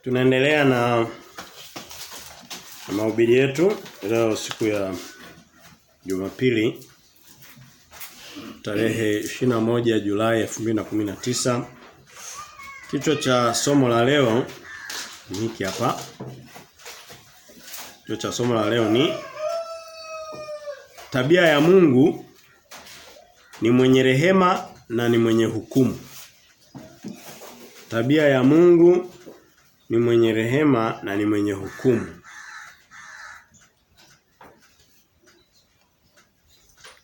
Tunaendelea na mahubiri yetu leo siku ya Jumapili tarehe 21 Julai 2019. Kichwa cha somo la leo ni hiki hapa. Kichwa cha somo la leo ni tabia ya Mungu ni mwenye rehema na ni mwenye hukumu. Tabia ya Mungu ni mwenye rehema na ni mwenye hukumu.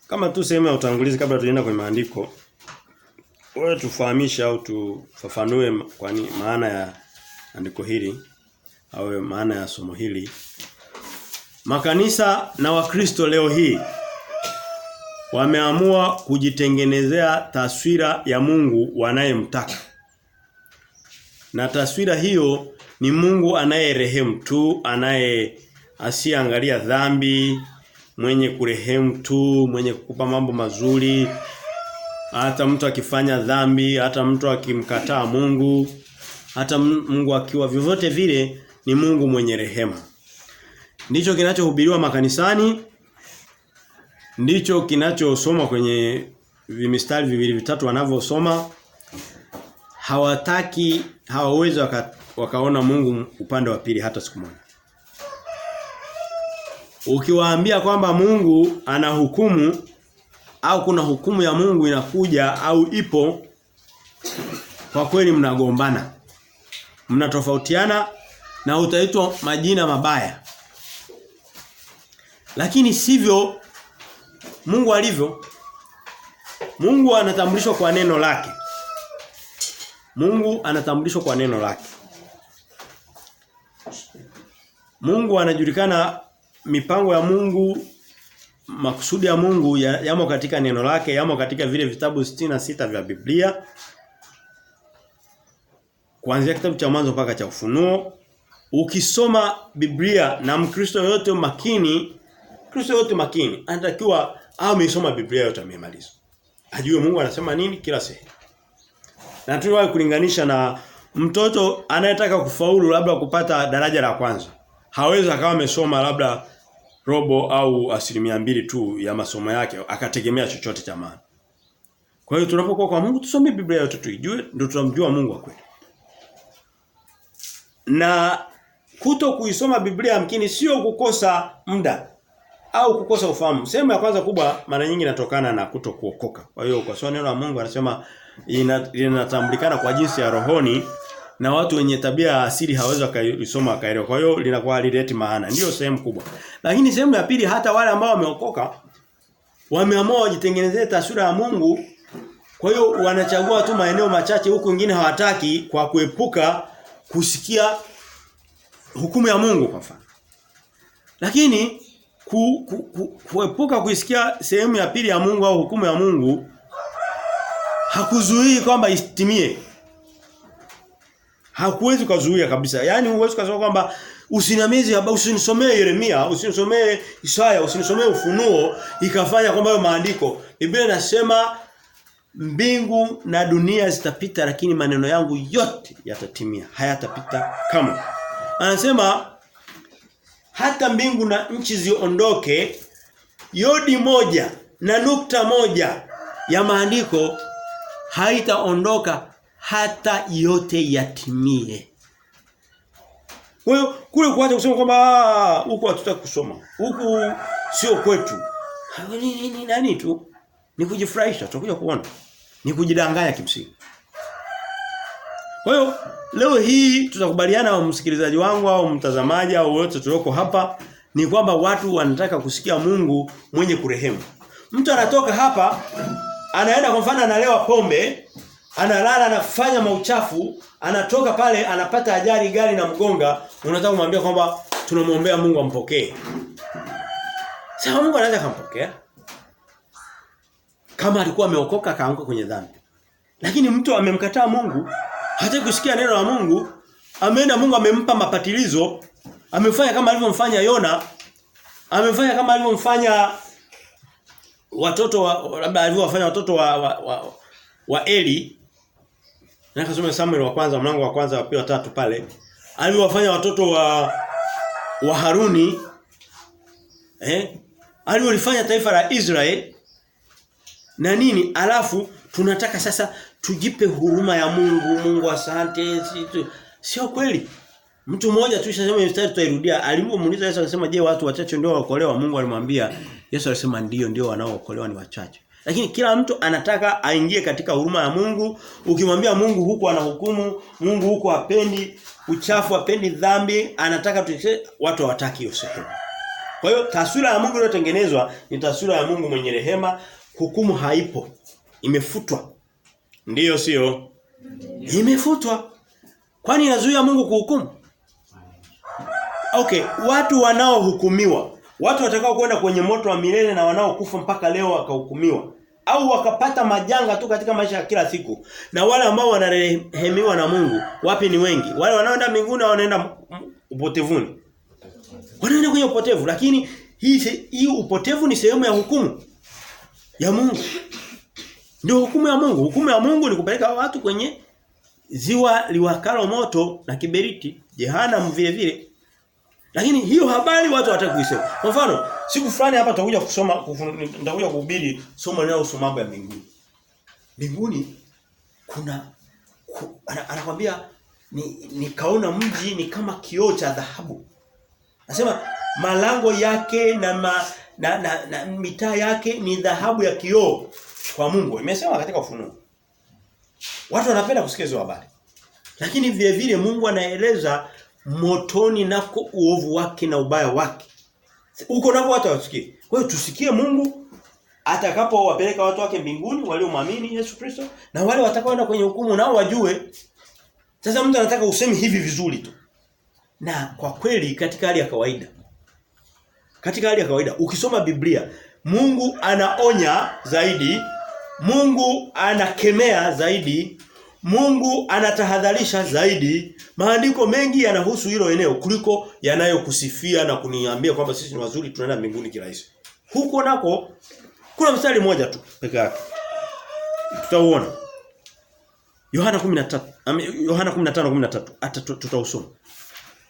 Kama tu sehemu ya utangulizi kabla tuenda kwenye maandiko, wewe tufahamisha au tufafanue kwani maana ya andiko hili au maana ya somo hili. Makanisa na Wakristo leo hii wameamua kujitengenezea taswira ya Mungu wanayemtaka. Na taswira hiyo ni Mungu anayerehemu tu, asiangalia dhambi, mwenye kurehemu tu, mwenye kukupa mambo mazuri. Hata mtu akifanya dhambi, hata mtu akimkataa Mungu, hata Mungu akiwa vyovyote vile ni Mungu mwenye rehema. Ndicho kinachohubiriwa makanisani, ndicho kinachosoma kwenye vimistari viwili vitatu wanavyosoma. Hawawezi wakaona Mungu upande wa pili hata siku moja. Ukiwaambia kwamba Mungu ana hukumu au kuna hukumu ya Mungu inakuja au ipo, kwa kweli mnagombana. Mnatofautiana na utaitwa majina mabaya. Lakini sivyo Mungu alivyo. Mungu anatambulishwa kwa neno lake. Mungu anatambulishwa kwa neno lake. Mungu anajulikana, mipango ya Mungu, makusudi ya Mungu yamo katika neno lake, yamo katika vile vitabu 66 vya Biblia. Kuanzia kitabu cha Mwanzo mpaka cha Ufunuo. Ukisoma Biblia na Mkristo yote makini, anatakiwa ameisoma Biblia yote amemaliza. Ajue Mungu anasema nini kila sehemu. Na tuliwahi kulinganisha na mtoto anayetaka kufaulu labda kupata daraja la kwanza. Hawezi akawa amesoma labda robo au 2% tu ya masomo yake akategemea chochote cha maana. Kwa hiyo tunapokuwa kwa Mungu tusome Biblia yote tuijue, ndio tutamjua Mungu wa kweli. Na kuto kuisoma Biblia yamkini sio kukosa muda au kukosa ufahamu. Sehemu ya kwanza kubwa mara nyingi inatokana na kuto kuokoka. Kwa hiyo kwa sababu neno la Mungu anasema inatambulikana kwa jinsi ya rohoni, na watu wenye tabia asili hawezi kusoma akaelewa. Kwa hiyo linakuwa halileti maana. Ndiyo sehemu kubwa. Lakini sehemu ya pili, hata wale ambao wameokoka wameamua wajitengenezee taswira ya Mungu. Kwa hiyo wanachagua tu maeneo machache, huku wengine hawataki, kwa kuepuka kusikia hukumu ya Mungu kwa mfano. Lakini kuepuka kuisikia sehemu ya pili ya Mungu au hukumu ya Mungu hakuzuii kwamba isitimie. Hakuwezi kuzuia kabisa. Yaani huwezi kusema kwamba usinisomee Yeremia, usinisomee Isaya, usinisomee Ufunuo ikafanya kwamba hayo maandiko. Biblia inasema mbingu na dunia zitapita lakini maneno yangu yote yatatimia. Hayatapita kama. Anasema hata mbingu na nchi ziondoke, yodi moja na nukta moja ya maandiko haitaondoka hata yote yatimie. Kwa hiyo kule kuacha kusema kwamba huko hatutaki kusoma, huku sio kwetu, ni nani tu, ni kujifurahisha, tutakuja kuona, ni kujidanganya kimsingi. Kwa hiyo leo hii tutakubaliana na msikilizaji wangu au mtazamaji au wote tulioko hapa ni kwamba watu wanataka kusikia Mungu mwenye kurehemu. Mtu anatoka hapa anaenda kwa mfano analewa pombe, analala, anafanya mauchafu, anatoka pale anapata ajali, gari na mgonga, unataka kumwambia kwamba tunamwombea Mungu ampokee. Sasa Mungu anaweza kumpokea kama alikuwa ameokoka akaanguka kwenye dhambi. Lakini mtu amemkataa Mungu, hataki kusikia neno la Mungu, ameenda Mungu amempa mapatilizo, amefanya kama alivyomfanya Yona, amefanya kama alivyomfanya watoto labda alivyowafanya watoto wa Eli. Na kasoma Samuel wa kwanza mlango wa kwanza wa pili wa tatu pale. aliwafanya watoto wa Haruni aliwalifanya taifa la Israeli na nini, alafu tunataka sasa tujipe huruma ya Mungu asante. Sio kweli. Mtu mmoja tu shasema mstari tutairudia, alipomuuliza Yesu akasema, "Je, watu wachache ndio waokolewa?" Mungu alimwambia, Yesu alisema ndio wanaookolewa ni wachache. Lakini kila mtu anataka aingie katika huruma ya Mungu. Ukimwambia Mungu huko anahukumu, Mungu huko hapendi uchafu, hapendi dhambi, anataka watu hawataki hiyo sehemu. Kwa hiyo taswira ya Mungu iliyotengenezwa ni taswira ya Mungu mwenye rehema. Hukumu haipo. Imefutwa. Ndiyo sio? Imefutwa. Kwani inazuia Mungu kuhukumu? Okay, watu wanaohukumiwa, watu watakao kwenda kwenye moto wa milele na wanaokufa mpaka leo wakahukumiwa au wakapata majanga tu katika maisha ya kila siku, na wale ambao wanarehemiwa na Mungu, wapi ni wengi? Wale wanaoenda mbinguni au wanaenda upotevuni? Wanaenda kwenye upotevu, lakini hii upotevu ni sehemu ya hukumu ya Mungu. Ndio hukumu ya Mungu. Hukumu ya Mungu ni kupeleka watu kwenye ziwa liwakalo moto na kiberiti, jehanamu vile vile. Lakini hiyo habari watu hawataka kuisema. Kwa mfano, siku fulani hapa nitakuja kuhubiri somo linalohusu mambo ya mbinguni. Mbinguni anakuambia nikaona mji ni kama kioo cha dhahabu. Anasema malango yake na mitaa yake ni dhahabu ya kioo kwa Mungu. Imesema katika Ufunuo. Watu wanapenda kusikia hizo habari. Lakini vile vile Mungu anaeleza motoni nako uovu wake na ubaya wake. Uko nako watu wasikie. Kwa hiyo tusikie Mungu atakapowapeleka watu wake mbinguni waliomwamini Yesu Kristo, na wale watakaoenda kwenye hukumu nao wajue. Sasa mtu anataka useme hivi vizuri tu. Na kwa kweli katika hali ya kawaida ukisoma Biblia, Mungu anaonya zaidi, Mungu anakemea zaidi, Mungu anatahadharisha zaidi. Maandiko mengi yanahusu hilo eneo kuliko yanayokusifia na kuniambia kwamba sisi ni wazuri tunaenda mbinguni kirahisi. Huko nako kuna mstari mmoja tu peke yake. Tutauona. Yohana 15:13 hata tutausoma.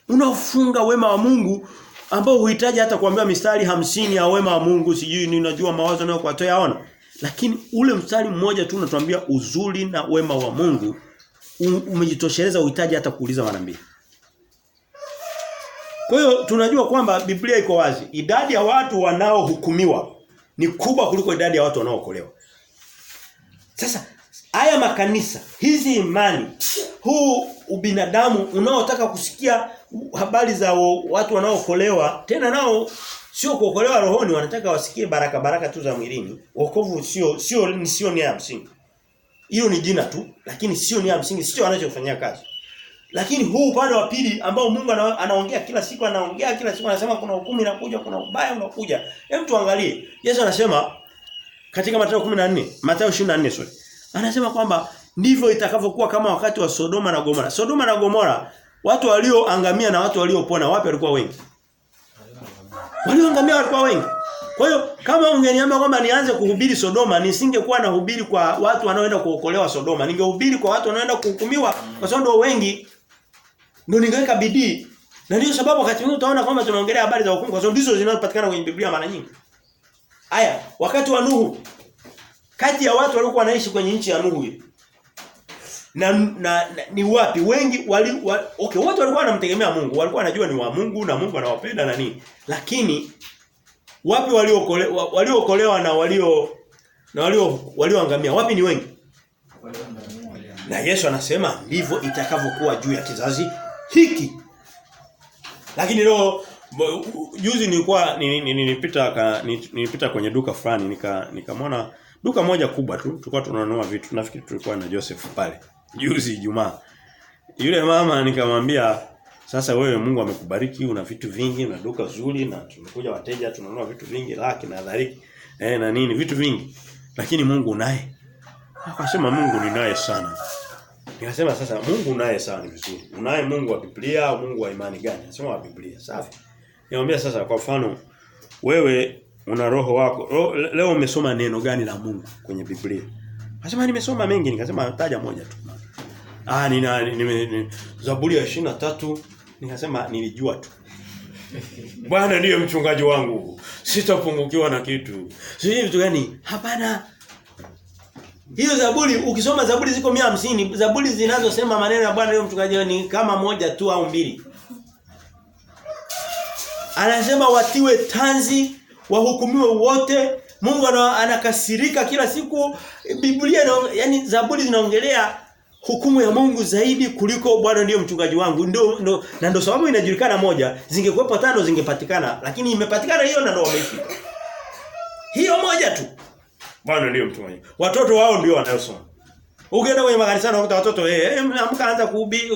Unafunga wema wa Mungu ambao huhitaji hata kuambiwa mistari 50 ya wema wa Mungu, sijui ninajua mawazo nayo kwa toyaona. Lakini ule mstari mmoja tu unatuambia uzuri na wema wa Mungu umejitosheleza, uhitaji hata kuuliza mara mbili. Kwa hiyo tunajua kwamba Biblia iko wazi. Idadi ya watu wanaohukumiwa ni kubwa kuliko idadi ya watu wanaookolewa. Sasa haya makanisa, hizi imani, huu ubinadamu unaotaka kusikia habari za watu wanaookolewa, tena nao sio kuokolewa rohoni, wanataka wasikie baraka tu za mwilini. Wokovu sio nia ya msingi. Hiyo ni jina tu, lakini sio nia ya msingi, sio wanachofanyia kazi. Lakini huu upande wa pili ambao Mungu anaongea kila siku, anasema kuna hukumu inakuja, kuna ubaya unakuja. Hebu tuangalie. Yesu anasema katika Mathayo 24, anasema kwamba ndivyo itakavyokuwa kama wakati wa Sodoma na Gomora. Sodoma na Gomora, watu walioangamia na watu waliopona, wapi walikuwa wengi? Walioangamia walikuwa wengi. Kwa hiyo kama ungeniambia kwamba nianze kuhubiri Sodoma, nisingekuwa nahubiri kwa watu wanaoenda kuokolewa Sodoma. Ningehubiri kwa watu wanaoenda kuhukumiwa kwa sababu ndio wengi. Ndio ningeweka bidii. Na ndio sababu wakati mwingine utaona kwamba tunaongelea habari za hukumu kwa sababu ndizo zinazopatikana kwenye Biblia mara nyingi. Haya, wakati wa Nuhu, kati ya watu waliokuwa wanaishi kwenye nchi ya Nuhu hii, na ni wapi wengi okay, watu walikuwa wanamtegemea Mungu, walikuwa wanajua ni wa Mungu na Mungu anawapenda na nini. Lakini wapi waliookolewa na walioangamia, wapi ni wengi? Na Yesu anasema ndivyo itakavyokuwa juu ya kizazi hiki. Lakini leo juzi nilipita kwenye duka fulani nikamwona duka moja kubwa tu, tulikuwa tunanunua vitu. Nafikiri tulikuwa na Joseph pale juzi Ijumaa. Yule mama nikamwambia, sasa wewe Mungu amekubariki, una vitu vingi, una duka zuri, na tumekuja wateja tunanunua vitu vingi, laki na dhariki na nini, vitu vingi. Lakini Mungu naye. Akasema Mungu ni naye sana. Nikasema sasa Mungu naye sana ni vizuri. Unaye Mungu wa Biblia au Mungu wa imani gani? Anasema wa Biblia. Safi. Niambia sasa kwa mfano wewe una roho wako. Leo umesoma neno gani la Mungu kwenye Biblia? Akasema nimesoma mengi, nikasema taja moja tu. Zaburi ya 23 Nikasema nilijua tu. Bwana ndiye mchungaji wangu. Sitapungukiwa na kitu. Sijui vitu gani? Hapana. Hiyo Zaburi, ukisoma Zaburi ziko 150, Zaburi zinazosema maneno ya Bwana ndiye mchungaji ni kama moja tu au mbili. Anasema watiwe tanzi, wahukumiwe wote. Mungu anakasirika kila siku. Biblia yani Zaburi zinaongelea hukumu ya Mungu zaidi kuliko Bwana ndiye mchungaji wangu. Ndio sababu inajulikana moja, zingekuwepo 5 zingepatikana, lakini imepatikana hiyo na ndio wameifika. Hiyo moja tu. Bwana ndiye mchungaji. Watoto wao ndio wanayosoma. Ukienda kwenye makanisa unakuta watoto mkaanza kuhubiri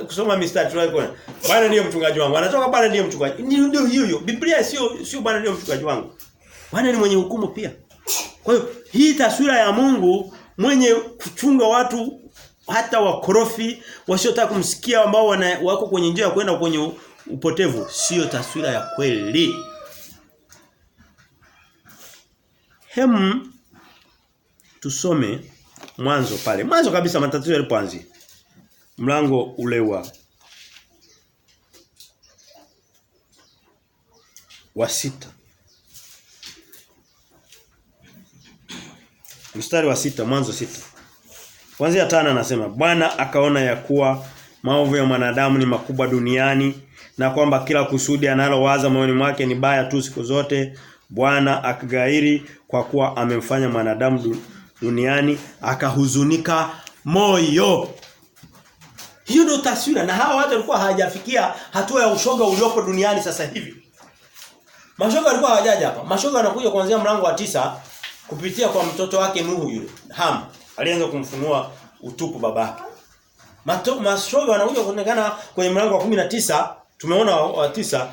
kusoma mistari tunayokuona. Bwana ndiye mchungaji wangu. Anatoka Bwana ndiye mchungaji. Ndio hiyo. Biblia sio Bwana ndiye mchungaji wangu. Bwana ni mwenye hukumu pia. Kwa hiyo hii taswira ya Mungu mwenye kuchunga watu hata wakorofi wasiotaka kumsikia ambao wako kwenye njia ya kwenda kwenye upotevu sio taswira ya kweli. Tusome mwanzo pale. Mwanzo kabisa matatizo yalipoanzia. Mlango ule wa 6. Mstari wa 6, Mwanzo 6. Kuanzia 5 anasema Bwana akaona ya kuwa maovu ya mwanadamu ni makubwa duniani na kwamba kila kusudi analowaza moyoni mwake ni baya tu siku zote. Bwana akagairi kwa kuwa amemfanya mwanadamu duniani akahuzunika moyo. Hiyo ndio taswira na hawa watu walikuwa hawajafikia hatua ya ushoga uliopo duniani sasa hivi. Mashoga walikuwa hawajaja hapa. Mashoga wanakuja kuanzia mlango wa 9 kupitia kwa mtoto wake Nuhu yule. Ham alianza kumfunua utupu babake. Mashoga wanakuja kuonekana kwenye mlango wa 19, tumeona wa 9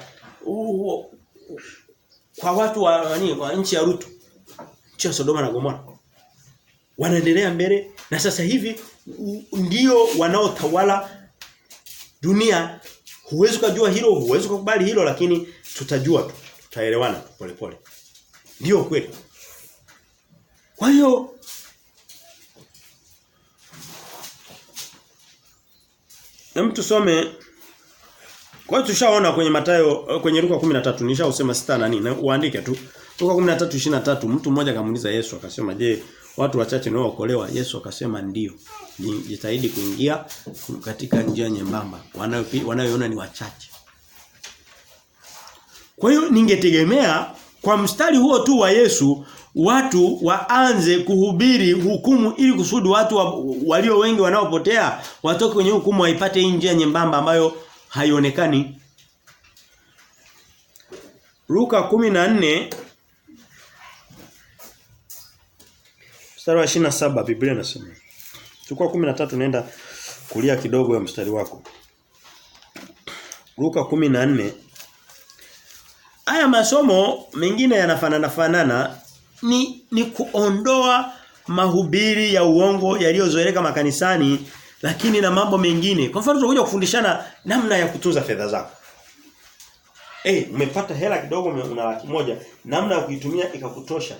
kwa watu wa nchi ya Rutu. Nchi ya Sodoma na Gomora. Wanaendelea mbele na sasa hivi ndio wanaotawala dunia. Huwezi kujua hilo, huwezi kukubali hilo, lakini tutajua tu. Tutaelewana polepole. Ndio kweli. Kwa hiyo tusome. Kwa hiyo tushaona kwenye Mathayo kwenye Luka 13 nishausema 6 na nini uandike tu. Luka 13:23 mtu mmoja akamuuliza Yesu akasema, "Je, watu wachache ndio waokolewa?" Yesu akasema ndio. Jitahidi kuingia katika njia nyembamba. Wanayoona ni wachache. Kwa hiyo ningetegemea kwa mstari huo tu wa Yesu watu waanze kuhubiri hukumu ili kusudi watu walio wengi wanaopotea watoke kwenye hukumu waipate hii njia nyembamba ambayo haionekani. Luka 14 mstari wa 27 Biblia inasema. Chukua 13 naenda kulia kidogo ya mstari wako. Luka 14. Haya masomo mengine yanafanana ni kuondoa mahubiri ya uongo yaliyozoeleka makanisani lakini na mambo mengine. Kwa mfano tunakuja kufundishana namna ya kutunza fedha zako. Umepata hela kidogo una 100,000, namna ya kuitumia ikakutosha.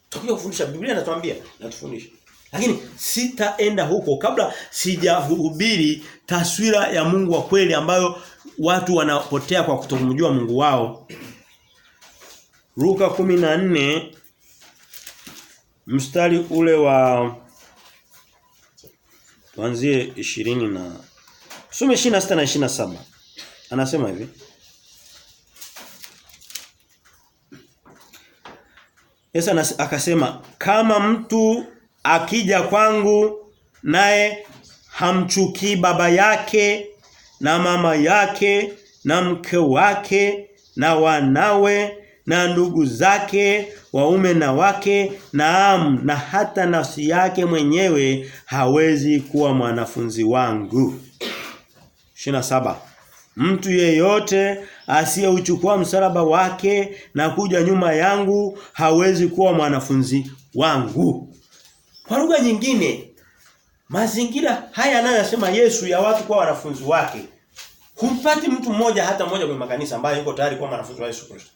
Tutakuja kufundisha, Biblia inatuambia na tufundishe. Lakini sitaenda huko kabla sijahubiri taswira ya Mungu wa kweli ambayo watu wanapotea kwa kutomjua Mungu wao. Luka 14 mstari ule wa tuanzie 20 na tusome 26 na 27. Anasema hivi. Yesu akasema, "Kama mtu akija kwangu naye hamchukii baba yake na mama yake na mke wake na wanawe na ndugu zake waume na wake na hata nafsi yake mwenyewe hawezi kuwa mwanafunzi wangu." 27. Mtu yeyote asiyeuchukua msalaba wake na kuja nyuma yangu hawezi kuwa mwanafunzi wangu. Kwa lugha nyingine, mazingira haya anayosema Yesu ya watu kuwa wanafunzi wake, humpati mtu mmoja hata mmoja kwenye makanisa ambaye yuko tayari kuwa mwanafunzi wa Yesu Kristo.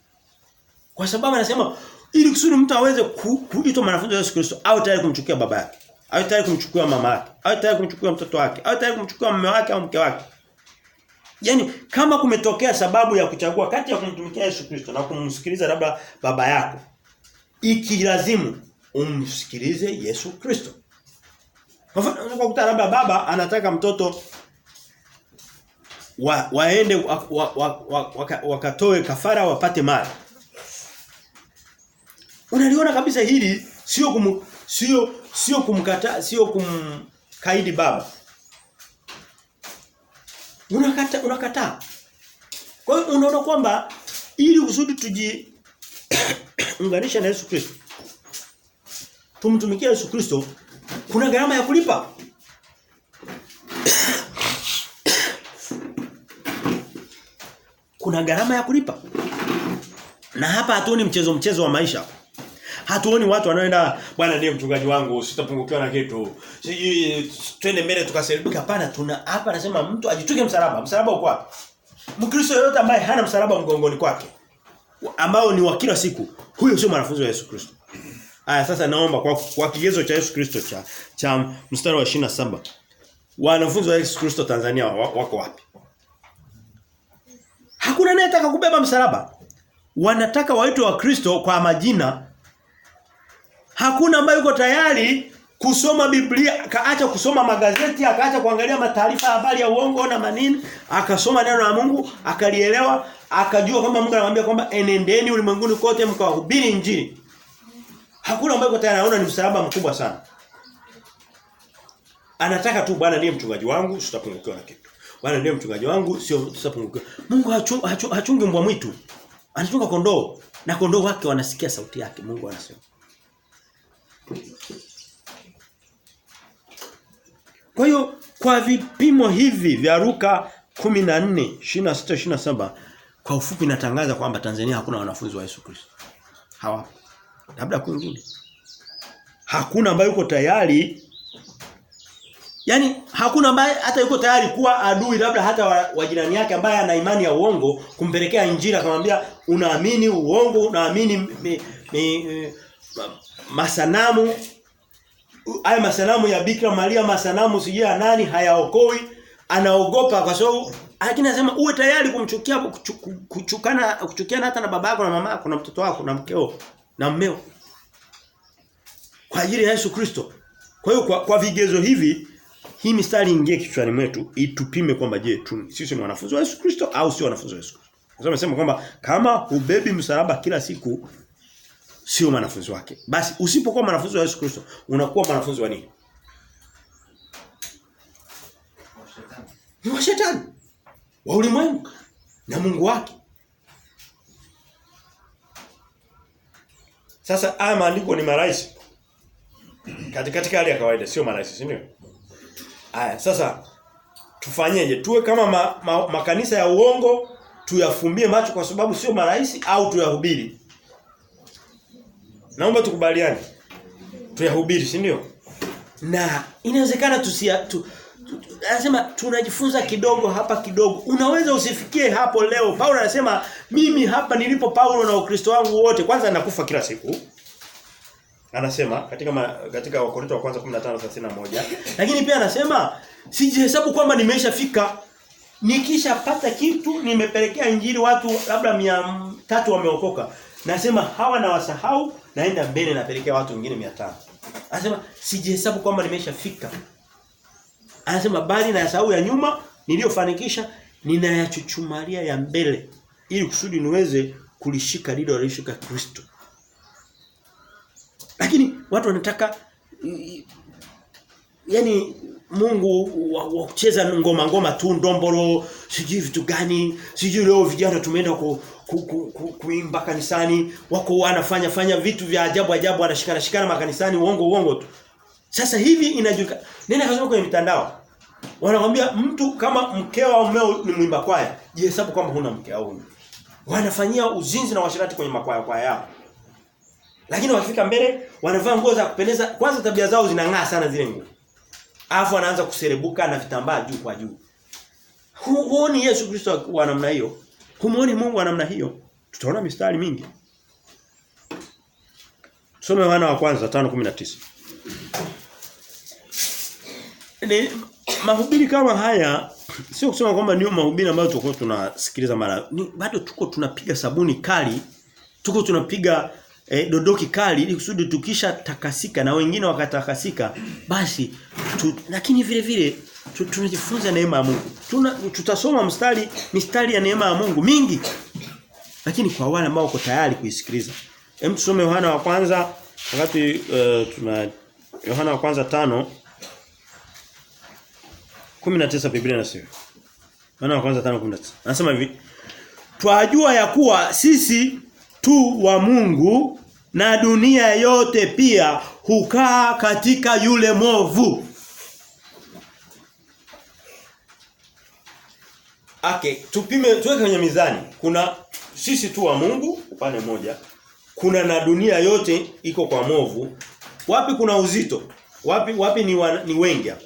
Kwa sababu anasema ili kusudi mtu aweze kuitwa mwanafunzi wa Yesu Kristo, au tayari kumchukia baba yake, au tayari kumchukua mama yake, au tayari kumchukua mtoto wake, au tayari kumchukua mume wake au mke wake. Yaani kama kumetokea sababu ya kuchagua kati ya kumtumikia Yesu Kristo na kumsikiliza labda baba yako, ikilazimu umsikilize Yesu Kristo. Kwa mfano unakuta labda baba anataka mtoto waende wakatoe kafara wapate mali. Unaliona kabisa hili sio kumkataa, sio kumkaidi baba. Unakataa. Kwa hiyo unaona kwamba ili usudi unganisha na Yesu Kristo, tumtumikie Yesu Kristo, kuna gharama ya kulipa. Kuna gharama ya kulipa. Na hapa hatuoni mchezo wa maisha. Hatuoni watu wanaoenda bwana ndiye mchungaji wangu sitapungukiwa na kitu. Twende mbele tukaselebika. Hapana, hapa nasema mtu ajituke msalaba. Msalaba uko wapi? Mkristo yote ambaye hana msalaba mgongoni kwake, ambao ni wa kila siku, huyo sio mwanafunzi wa Yesu Kristo. Aya, sasa naomba kwa kigezo cha Yesu Kristo cha mstari wa 27. Wanafunzi wa Yesu Kristo Tanzania wako wapi? Hakuna anayetaka kubeba msalaba. Wanataka waitwe wa Kristo kwa majina. Hakuna ambaye yuko tayari kusoma Biblia, akaacha kusoma magazeti, akaacha kuangalia mataarifa habari ya uongo na manini, akasoma neno la Mungu, akalielewa, akajua kwamba Mungu anamwambia kwamba enendeni ulimwenguni kote mkawahubiri injili. Hakuna ambaye yuko tayari, anaona ni msalaba mkubwa sana. Anataka tu Bwana ndiye mchungaji wangu, sitapungukiwa na kitu. Bwana ndiye mchungaji wangu, sio sitapungukiwa. Mungu hachungi mbwa mwitu. Anachunga kondoo, na kondoo wake wanasikia sauti yake. Mungu anasema. Kwa hiyo kwa vipimo hivi vya Luka 14:26-27 kwa ufupi natangaza kwamba Tanzania hakuna wanafunzi wa Yesu Kristo. Hawapo. Labda kwingine. Hakuna ambaye yuko tayari, yani hakuna ambaye hata yuko tayari kuwa adui labda hata wa jirani yake ambaye ana imani ya uongo, kumpelekea injili akamwambia unaamini uongo, unaamini masanamu, haya masanamu ya Bikira Maria, masanamu sijia nani hayaokoi, anaogopa kwa sababu lakini anasema uwe tayari kumchukia, kuchukiana hata na baba yako na mama yako na mtoto wako na mkeo na mmeo kwa ajili ya Yesu Kristo. Kwa hiyo kwa vigezo hivi hii mistari ingie kichwani mwetu itupime kwamba je, sisi ni wanafunzi wa Yesu Kristo au sio wanafunzi wa Yesu Kristo. Kwa sababu nasema kwamba kama hubebi msalaba kila siku sio mwanafunzi wake. Basi usipokuwa mwanafunzi wa Yesu Kristo, unakuwa mwanafunzi wa nini? Wa shetani. Wa ulimwengu na Mungu wake. Sasa haya maandiko ni marahisi. Katika hali ya kawaida sio marahisi, si ndio? Haya, sasa tufanyeje? Tuwe kama makanisa ya uongo, tuyafumbie macho kwa sababu sio marahisi au tuyahubiri? Naomba tukubaliane. Tuyahubiri, si ndio? Na inawezekana anasema tunajifunza kidogo hapa kidogo. Unaweza usifikie hapo leo. Paulo anasema mimi hapa nilipo Paulo na Ukristo wangu wote kwanza nakufa kila siku. Anasema katika Wakorintho wa kwanza 15:31. Lakini pia anasema sijihesabu kwamba nimeshafika. Nikishapata kitu nimepelekea injili watu labda 300 wameokoka. Nasema hawa na wasahau, naenda mbele napelekea watu wengine 500. Anasema sijihesabu kwamba nimeshafika. Anasema bali na yasahau ya nyuma niliyofanikisha, ninayachuchumalia ya mbele ili kusudi niweze kulishika lile alilishika Kristo. Lakini watu wanataka yani Mungu wa kucheza ngoma tu, ndombolo, sijui vitu gani, sijui leo vijana tumeenda kuimba kanisani, wako wanafanya vitu vya ajabu wanashikana makanisani, uongo tu. Sasa hivi inajulikana. Nenda kasoma kwenye mitandao. Wanakuambia mtu kama mkeo au mmeo ni mwimba kwaya, jihesabu kama huna mke au mume. Wanafanyia uzinzi na washirati kwenye makwaya yao. Lakini wakifika mbele wanavaa nguo za kupendeza, kwanza tabia zao zinang'aa sana zile nguo. Alafu anaanza kuserebuka na vitambaa juu kwa juu. Huoni Yesu Kristo wa namna hiyo? Humuoni Mungu wa namna hiyo? Tutaona mistari mingi. Tusome Yohana wa kwanza 5:19. mahubiri kama haya sio kusema kwamba ndio mahubiri ambayo tulikuwa tunasikiliza mara. Bado tuko tunapiga sabuni kali, tuko tunapiga dodoki kali ili kusudi tukisha takasika na wengine wakatakasika basi lakini vile vile tunajifunza neema ya Mungu. Tutasoma mistari ya neema ya Mungu mingi. Lakini kwa wale ambao wako tayari kuisikiliza. Hem tusome Yohana wa kwanza wakati tuna Yohana wa kwanza 5:19 Biblia inasema. Yohana wa kwanza 5:19. Anasema hivi. Twajua ya kuwa sisi tu wa Mungu na dunia yote pia hukaa katika yule mwovu. Tuweke kwenye mizani. Kuna sisi tu wa Mungu upande mmoja. Kuna na dunia yote iko kwa mwovu. Wapi kuna uzito? Wapi ni wengi hapa?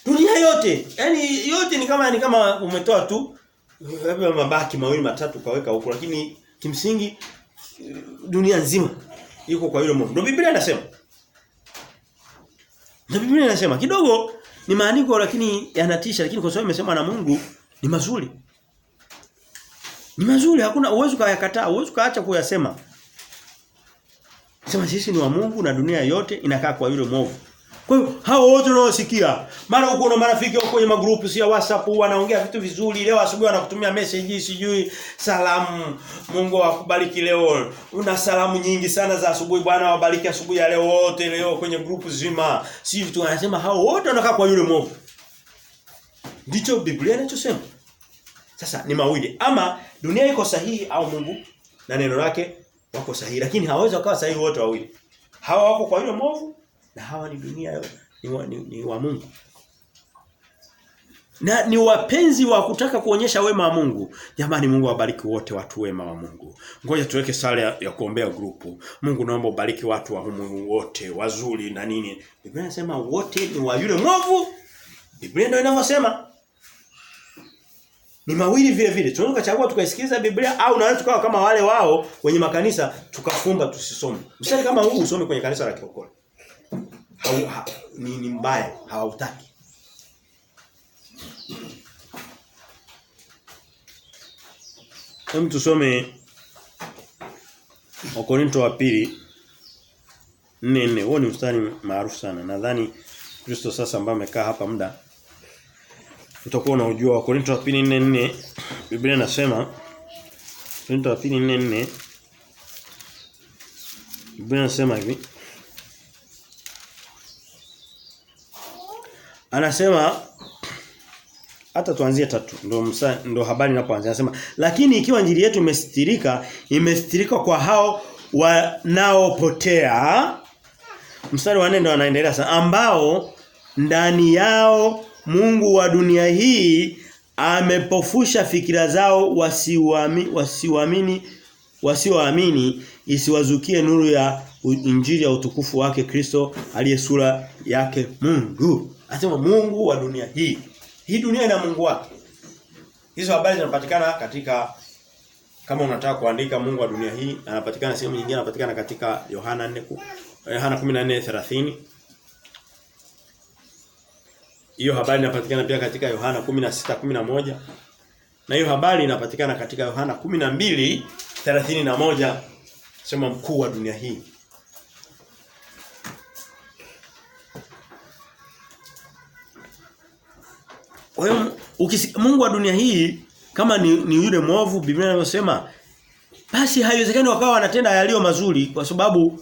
Dunia yote. Yaani yote ni kama umetoa tu labda mabaki mawili matatu kaweka huko, lakini kimsingi dunia nzima iko kwa yule mwovu. Ndio Biblia inasema. Kidogo ni maandiko lakini yanatisha, lakini kwa sababu imesema na Mungu ni mazuri. Ni mazuri, hakuna uwezo kuyakataa, uwezo kaacha kuyasema. Sema sisi ni wa Mungu na dunia yote inakaa kwa yule mwovu. Kwa hiyo hao wote wanaosikia, mara uko na marafiki wako kwenye magrupu ya WhatsApp wanaongea vitu vizuri, leo asubuhi wanakutumia message sijui salamu, Mungu akubariki leo. Una salamu nyingi sana za asubuhi, Bwana wabariki asubuhi ya leo wote leo kwenye grupu zima. Si vitu wanasema hao wote wanakaa kwa yule mwovu. Ndicho Biblia inachosema. Sasa ni mawili, ama dunia iko sahihi au Mungu na neno lake wako sahihi, lakini hawawezi kuwa sahihi wote wawili. Hawa wako kwa yule mwovu na hawa ni dunia ni wa Mungu. Na ni wapenzi wa kutaka kuonyesha wema wa Mungu. Jamani, Mungu awabariki wote watu wema wa Mungu. Ngoja tuweke sala ya kuombea grupu. Mungu naomba ubariki watu wa humu wote wazuri na nini. Biblia inasema wote ni wa yule mwovu. Biblia ndio inavyosema. Ni mawili vile vile. Tunaweza kuchagua tukaisikiliza Biblia au na tukawa kama wale wao wenye makanisa tukafumba tusisome. Mstari kama huu usome kwenye kanisa la Kiokole. Ni mbaya, hawautaki. Hem tusome Wakorintho wa pili 4:4. Huo ni mstari maarufu sana. Nadhani Kristo sasa ambaye amekaa hapa muda utakuwa unajua. Wakorintho wa pili 4:4 Biblia inasema, Wakorintho wa pili 4:4 Biblia inasema hivi. Anasema hata tuanzie 3 ndo habari inapoanza. Anasema lakini ikiwa injili yetu imestirika kwa hao wanaopotea. Mstari wa 4 ndo anaendelea sana, ambao ndani yao Mungu wa dunia hii amepofusha fikira zao wasioamini isiwazukie nuru ya injili ya utukufu wake Kristo aliye sura yake Mungu. Anasema Mungu wa dunia hii. Hii dunia ina Mungu wake. Hizo habari zinapatikana katika, kama unataka kuandika Mungu wa dunia hii, anapatikana sehemu nyingine, anapatikana katika Yohana 14:30. Hiyo habari inapatikana pia katika Yohana 16:11. Na hiyo habari inapatikana katika Yohana 12:31. Sema mkuu wa dunia hii. Kwa hiyo Mungu wa dunia hii kama ni yule mwovu, Biblia inasema basi haiwezekani wakawa wanatenda yaliyo mazuri, kwa sababu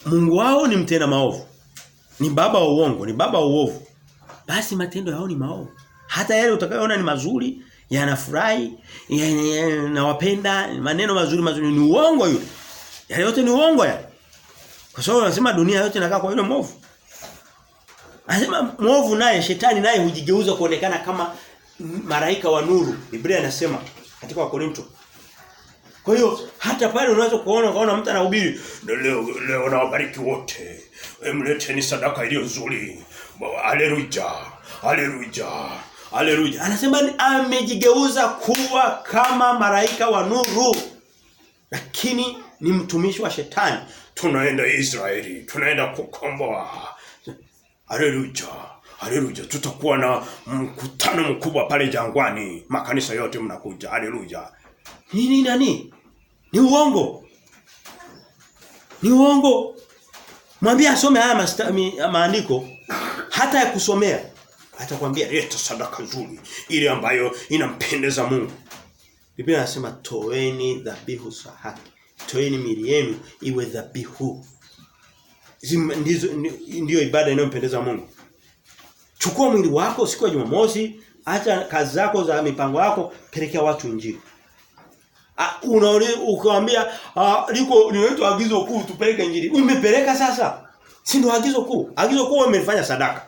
Mungu wao ni mtenda maovu. Ni baba wa uongo, ni baba wa uovu. Basi matendo yao ni maovu. Hata yale utakayoona ni mazuri, yanafurahi, yanawapenda, maneno mazuri ni uongo yule. Yale yote ni uongo yale. Kwa sababu anasema dunia yote inakaa kwa yule mwovu. Anasema mwovu naye, shetani naye hujigeuza kuonekana kama malaika wa nuru. Biblia inasema katika Wakorintho. Kwa hiyo hata pale unaweza kuona mtu anahubiri, leo nawabariki wote. Mleteni sadaka iliyo nzuri. Haleluya. Haleluya. Haleluya. Anasema amejigeuza kuwa kama malaika wa nuru. Lakini ni mtumishi wa shetani. tunaenda Israeli, tunaenda kukomboa. Haleluya. Haleluya. Tutakuwa na mkutano mkubwa pale jangwani. Makanisa yote mnakuja. Haleluya. Nini nani? Ni uongo. Ni uongo. Mwambie asome haya maandiko hata ya kusomea. Atakwambia leta sadaka nzuri ile ambayo inampendeza Mungu. Biblia inasema toeni dhabihu za haki. Toeni miili yenu iwe dhabihu. Ndio ibada inayompendeza Mungu. Chukua mwili wako siku ya Jumamosi, acha kazi zako za mipango yako, pelekea watu injili. Ukawaambia liko linaitwa agizo kuu tupeleke injili. Umepeleka sasa? Si ndio agizo kuu? Agizo kuu umefanya sadaka.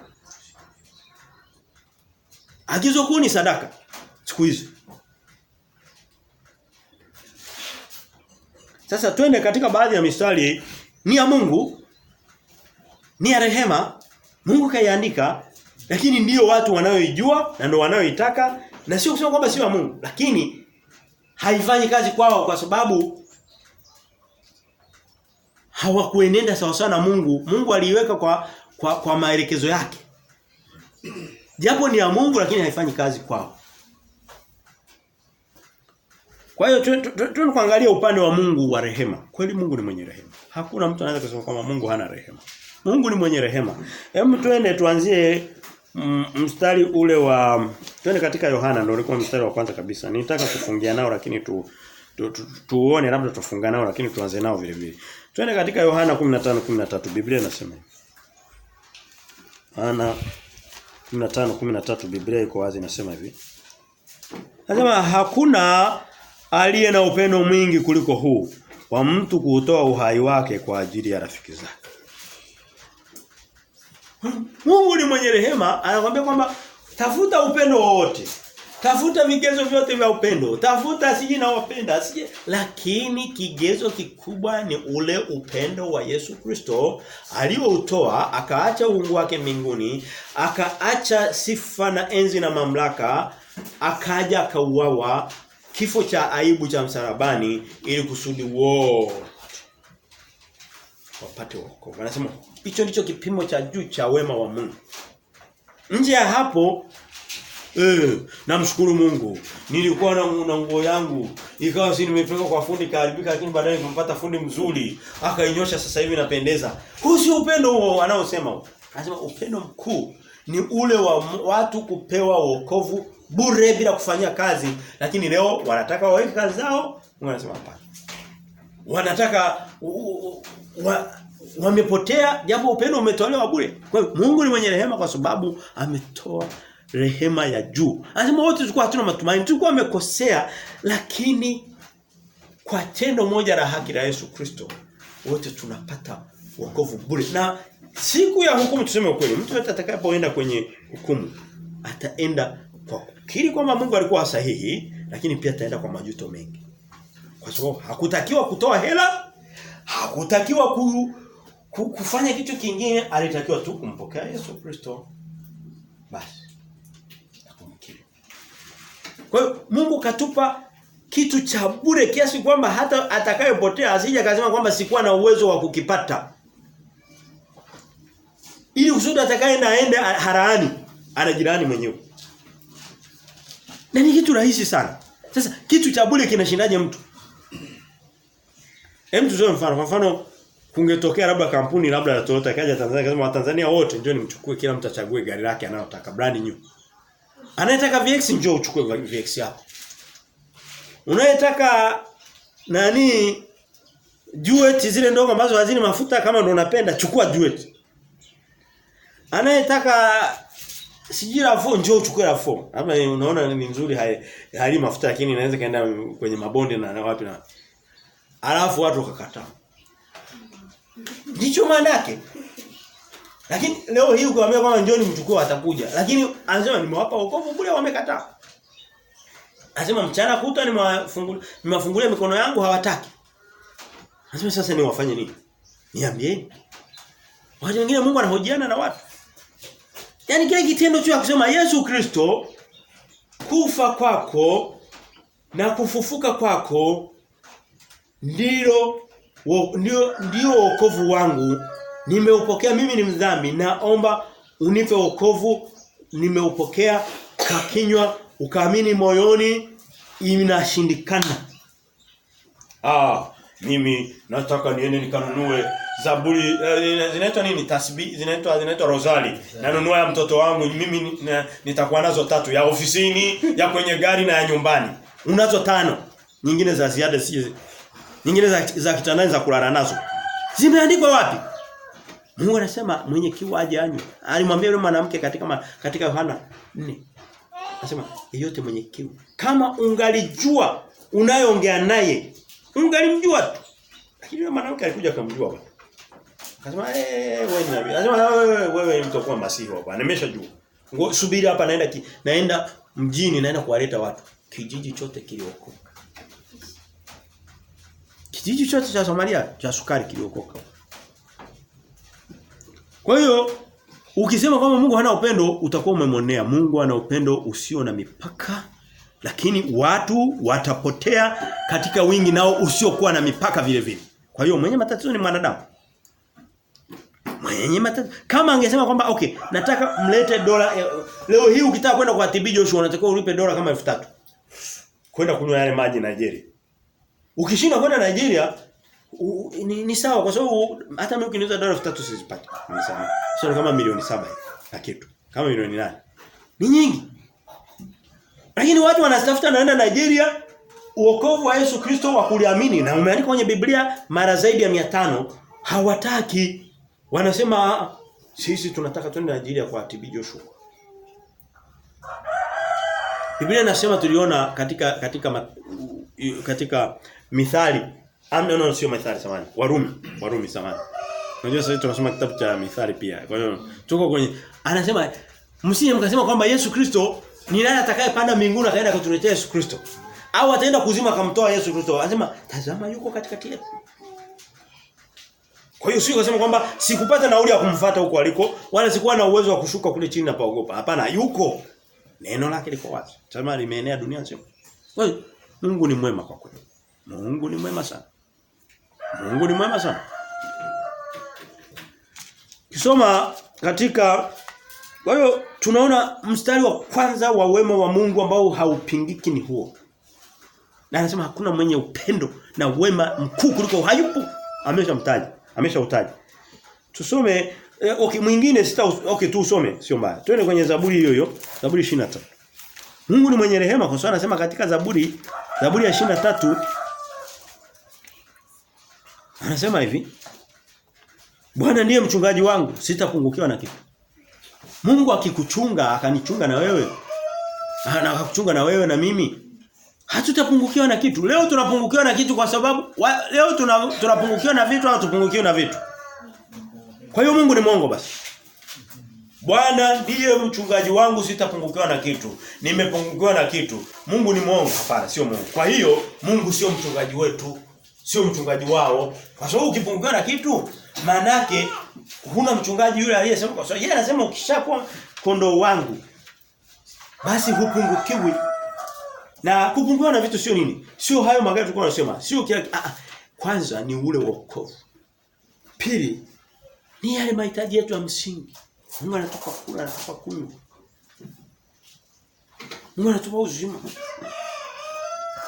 Agizo kuu ni sadaka siku hizi. Sasa twende katika baadhi ya mistari ni ya Mungu, ni ya rehema. Mungu kaiandika, lakini ndio watu wanaoijua na ndio wanaoitaka, na sio kusema kwamba sio ya Mungu, lakini haifanyi kazi kwao kwa sababu hawakuenenda sawa sawa na Mungu. Mungu aliiweka kwa maelekezo yake. Japo ni ya Mungu lakini haifanyi kazi kwao. Kwa hiyo tunaangalia upande wa Mungu wa rehema. Kweli Mungu ni mwenye rehema. Hakuna mtu anaweza kusema kwamba Mungu hana rehema. Mungu ni mwenye rehema. Hebu twende tuanzie mstari ule wa twende katika Yohana, ndio ulikuwa mstari wa kwanza kabisa. Nitaka kufungia nao lakini tuone labda tufunga nao lakini tuanze nao vile vile. Twende katika Yohana 15:13. Biblia inasema. Yohana 15:13 Biblia iko wazi inasema hivi. Anasema hakuna aliye na upendo mwingi kuliko huu wa mtu kutoa uhai wake kwa ajili ya rafiki zake. Mungu ni mwenye rehema, anakuambia kwamba tafuta upendo wote. Tafuta vigezo vyote vya upendo. Tafuta siji na wapenda, sije, lakini kigezo kikubwa ni ule upendo wa Yesu Kristo aliyoutoa, akaacha uungu wake mbinguni, akaacha sifa na enzi na mamlaka, akaja akauawa kifo cha aibu cha msalabani ili kusudi wote wapate wokovu. Anasema hicho ndicho kipimo cha juu cha wema wa Mungu. Nje ya hapo namshukuru Mungu. Nilikuwa na nguo yangu, ikawa si nimepeleka kwa fundi kaharibika, lakini baadaye nimpata fundi mzuri, akainyosha sasa hivi inapendeza. Huu sio upendo huo anaosema huo. Anasema upendo mkuu ni ule wa watu kupewa wokovu bure bila kufanyia kazi, lakini leo wanataka waweke kazi zao. Mungu anasema hapana. Wanataka wamepotea japo upendo umetolewa bure. Kwa hiyo Mungu ni mwenye rehema kwa sababu ametoa rehema ya juu. Anasema wote tulikuwa hatuna matumaini, tulikuwa wamekosea, lakini kwa tendo moja la haki la Yesu Kristo wote tunapata wokovu bure. Na siku ya hukumu tuseme ukweli, mtu yote atakapoenda kwenye hukumu ataenda kwa kukiri kwamba Mungu alikuwa sahihi, lakini pia ataenda kwa majuto mengi. Kwa sababu hakutakiwa kutoa hela, hakutakiwa kufanya kitu kingine, alitakiwa tu kumpokea Yesu Kristo. Basi. Kwa hiyo Mungu katupa kitu cha bure kiasi kwamba hata atakayepotea asije akasema kwamba sikuwa na uwezo wa kukipata. Ili kusudi atakayeenda aende haraani, anajirani mwenyewe. Na ni kitu rahisi sana. Sasa kitu cha bure kinashindaje mtu? Hem, tuzoe mfano. Kwa mfano kungetokea labda kampuni labda ya Toyota kaja Tanzania kasema Watanzania wote njoo nimchukue, kila mtu achague gari lake anayotaka, brand new. Anayetaka VX njoo uchukue VX yako. Unayetaka nani Duet zile ndogo ambazo hazina mafuta kama ndo unapenda, chukua Duet. Anayetaka sijira RAV4 njoo uchukue RAV4. Ama unaona ni nzuri hali mafuta lakini inaweza kaenda kwenye mabonde na wapi na. Alafu watu wakakataa. Ndicho maana yake. Lakini leo hii ukiwaambia kwamba njoo nimchukue atakuja. Lakini anasema nimewapa wokovu bure wamekataa. Anasema mchana kutwa nimewafungulia mikono yangu hawataki. Anasema sasa ni wafanye nini? Niambieni. Watu wengine Mungu anahojiana na watu. Yaani kile kitendo cha kusema Yesu Kristo kufa kwako na kufufuka kwako ndilo ndio wokovu wangu. Nimeupokea, mimi ni mdhambi, naomba unipe wokovu. Nimeupokea kwa kinywa, ukaamini moyoni, inashindikana. Mimi nataka niende nikanunue Zaburi zinaitwa nini? Tasbih zinaitwa Rosali. Nanunua ya mtoto wangu, mimi nitakuwa nazo 3, ya ofisini, ya kwenye gari na ya nyumbani. Unazo 5. Nyingine za ziada nyingine za kitandani za kulala nazo. Zimeandikwa wapi? Mungu anasema mwenye kiu aje anywe. Alimwambia yule mwanamke katika Yohana 4. Anasema yeyote mwenye kiu, kama ungalijua unayoongea naye, ungalimjua tu. Lakini yule mwanamke alikuja akamjua bwana. Akasema wewe ni nabii. Anasema wewe mtakuwa masihi bwana. Nimeshajua. Subiri hapa, naenda mjini, naenda kuwaleta watu. Kijiji chote kiliokoka. Kijiji chote cha Samaria cha sukari kiliokoka. Kwa hiyo ukisema kwamba Mungu hana upendo, utakuwa umemonea. Mungu ana upendo usio na mipaka, lakini watu watapotea katika wingi nao usiokuwa na mipaka vile vile. Kwa hiyo mwenye matatizo ni mwanadamu. Mwenye matatizo. Kama angesema kwamba okay, nataka mlete dola leo hii, ukitaka kwenda kwa TB Joshua unatakiwa ulipe dola kama 3000. Kwenda kunywa yale maji Nigeria. Ukishinda kwenda Nigeria ni sawa, kwa sababu hata mimi ukiniuza dola 3000 sizipati. Ni sawa. Sio kama milioni 7 na kitu. Kama milioni 8. Ni nyingi. Lakini watu wanatafuta naenda Nigeria uokovu wa Yesu Kristo wa kuliamini, na umeandikwa kwenye Biblia mara zaidi ya 500. Hawataki. Wanasema sisi tunataka twende Nigeria kwa TB Joshua. Biblia inasema, tuliona katika Mithali, sio Mithali samani, Warumi samani. Unajua sasa tunasoma kitabu cha Mithali pia. Kwa hiyo tuko kwenye, anasema msije mkasema kwamba Yesu Kristo ni nani atakayepanda mbinguni akaenda kutuletea Yesu Kristo, au ataenda kuzima akamtoa Yesu Kristo. Anasema tazama yuko katikati yetu. Kwa hiyo sio kusema kwamba sikupata nauli ya kumfuata huko aliko, wala sikuwa na uwezo wa kushuka kule chini na paogopa. Hapana, yuko. Neno lake liko wazi. Tazama limeenea dunia nzima. Kwa hiyo Mungu ni mwema kwa kweli. Mungu ni mwema sana. Mungu ni mwema sana. Kisoma katika, kwa hiyo tunaona mstari wa kwanza wa wema wa Mungu ambao haupingiki ni huo. Na anasema hakuna mwenye upendo na wema mkuu kuliko, hayupo. Ameshautaja. Tusome mwingine tu usome, sio mbaya. Twende kwenye Zaburi hiyo, Zaburi 23. Mungu ni mwenye rehema, kwa sababu anasema katika Zaburi ya 23 anasema hivi: Bwana ndiye mchungaji wangu, sitapungukiwa na kitu. Mungu akikuchunga, akanichunga na wewe, na akakuchunga na wewe na mimi, hatutapungukiwa na kitu. Leo tunapungukiwa na kitu kwa sababu leo tunapungukiwa na vitu au tupungukiwa na vitu. Kwa hiyo Mungu ni mwongo basi. Bwana ndiye mchungaji wangu, sitapungukiwa na kitu. Nimepungukiwa na kitu. Mungu ni mwongo? Hapana, sio Mungu. Kwa hiyo Mungu sio mchungaji wetu, sio mchungaji wao. Kwa sababu ukipungukiwa na kitu, maana yake huna mchungaji yule aliyesema, kwa sababu yeye anasema ukishakuwa kondoo wangu basi hupungukiwi. Na kupungukiwa na vitu sio nini? Sio hayo magari tulikuwa tunasema. Sio kila kwanza ni ule wokovu. Pili ni yale mahitaji yetu ya msingi. Mungu anatupa kula, anatupa kunywa. Mungu anatupa uzima.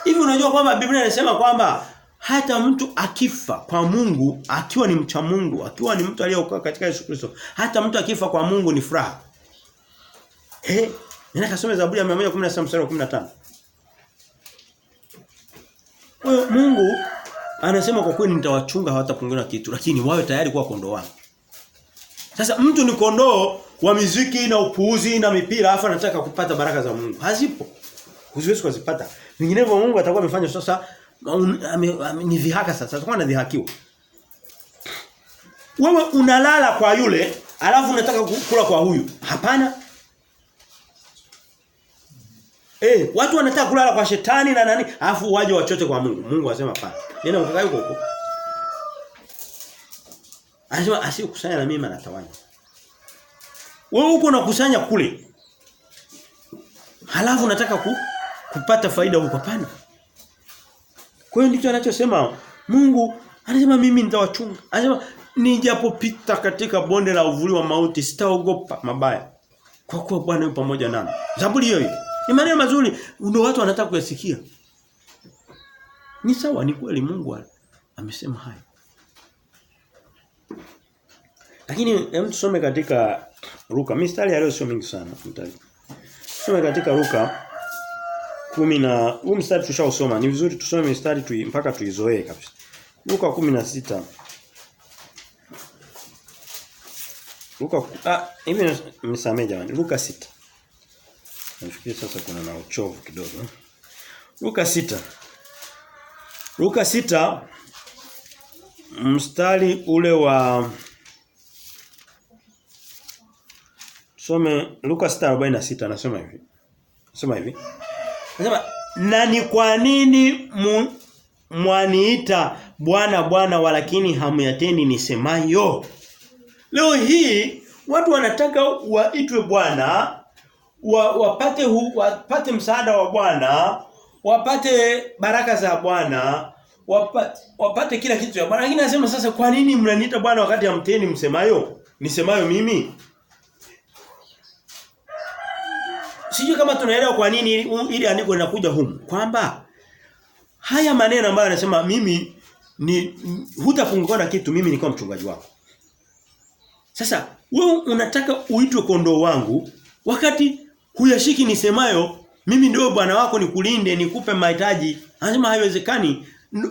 Hivi unajua kwamba Biblia inasema kwamba hata mtu akifa kwa Mungu, akiwa ni mcha Mungu, akiwa ni mtu aliyeokoka katika Yesu Kristo, hata mtu akifa kwa Mungu ni furaha. Nenda kasome Zaburi ya 117 mstari wa 15. Kwa hiyo Mungu anasema kwa kweli nitawachunga, hawatapungukiwa na kitu, lakini wawe tayari kuwa kondoo wangu. Sasa mtu ni kondoo wa muziki na upuuzi na mipira, afa anataka kupata baraka za Mungu. Hazipo. Huziwezi kuzipata. Vinginevyo Mungu atakuwa amefanya sasa ni dhihaka sasa. Atakuwa anadhihakiwa. Wewe unalala kwa yule, alafu unataka kula kwa huyu. Hapana. Watu wanataka kulala kwa shetani na nani, alafu waje wachote kwa Mungu. Mungu anasema hapana. Nenda mkakaa huko. Anasema asiyekusanya na mimi anatawanya. Wewe uko unakusanya kule, halafu unataka kupata faida huko, hapana. Kwa hiyo ndicho anachosema Mungu, Anasema mimi nitawachunga. Anasema nijapopita katika bonde la uvuli wa mauti sitaogopa mabaya. Kwa kuwa Bwana yupo pamoja nami. Zaburi hiyo. Ni maneno mazuri ndio watu wanataka kuyasikia. Ni sawa, ni kweli Mungu amesema haya. Lakini hebu tusome katika Luka. Mistari ya leo sio mingi sana. Tusome katika Luka 10 na huu mstari tushausoma. Ni vizuri tusome mistari mpaka tuizoee kabisa. Luka 16. Luka hivi nisamee jamani. Luka 6. Nafikiri sasa kuna na uchovu kidogo. Luka 6. Luka 6 mstari ule wa some Luka 6:46 anasema hivi. Nasema hivi. Anasema na ni kwa nini mwaniita Bwana Bwana walakini hamyatendi nisemayo? Leo hii watu wanataka waitwe Bwana, wapate msaada wa Bwana, wapate baraka za Bwana, wapate kila kitu cha Bwana. Lakini anasema sasa kwa nini mnaniita Bwana wakati hamtendi msemayo? Nisemayo mimi? Sijui kama tunaelewa kwa nini ili andiko linakuja humu. Kwamba haya maneno ambayo anasema mimi ni hutapungukiwa na kitu, mimi niko mchungaji wako. Sasa wewe unataka uitwe kondoo wangu wakati huyashiki nisemayo, mimi ndio bwana wako nikulinde, nikupe mahitaji. Anasema haiwezekani.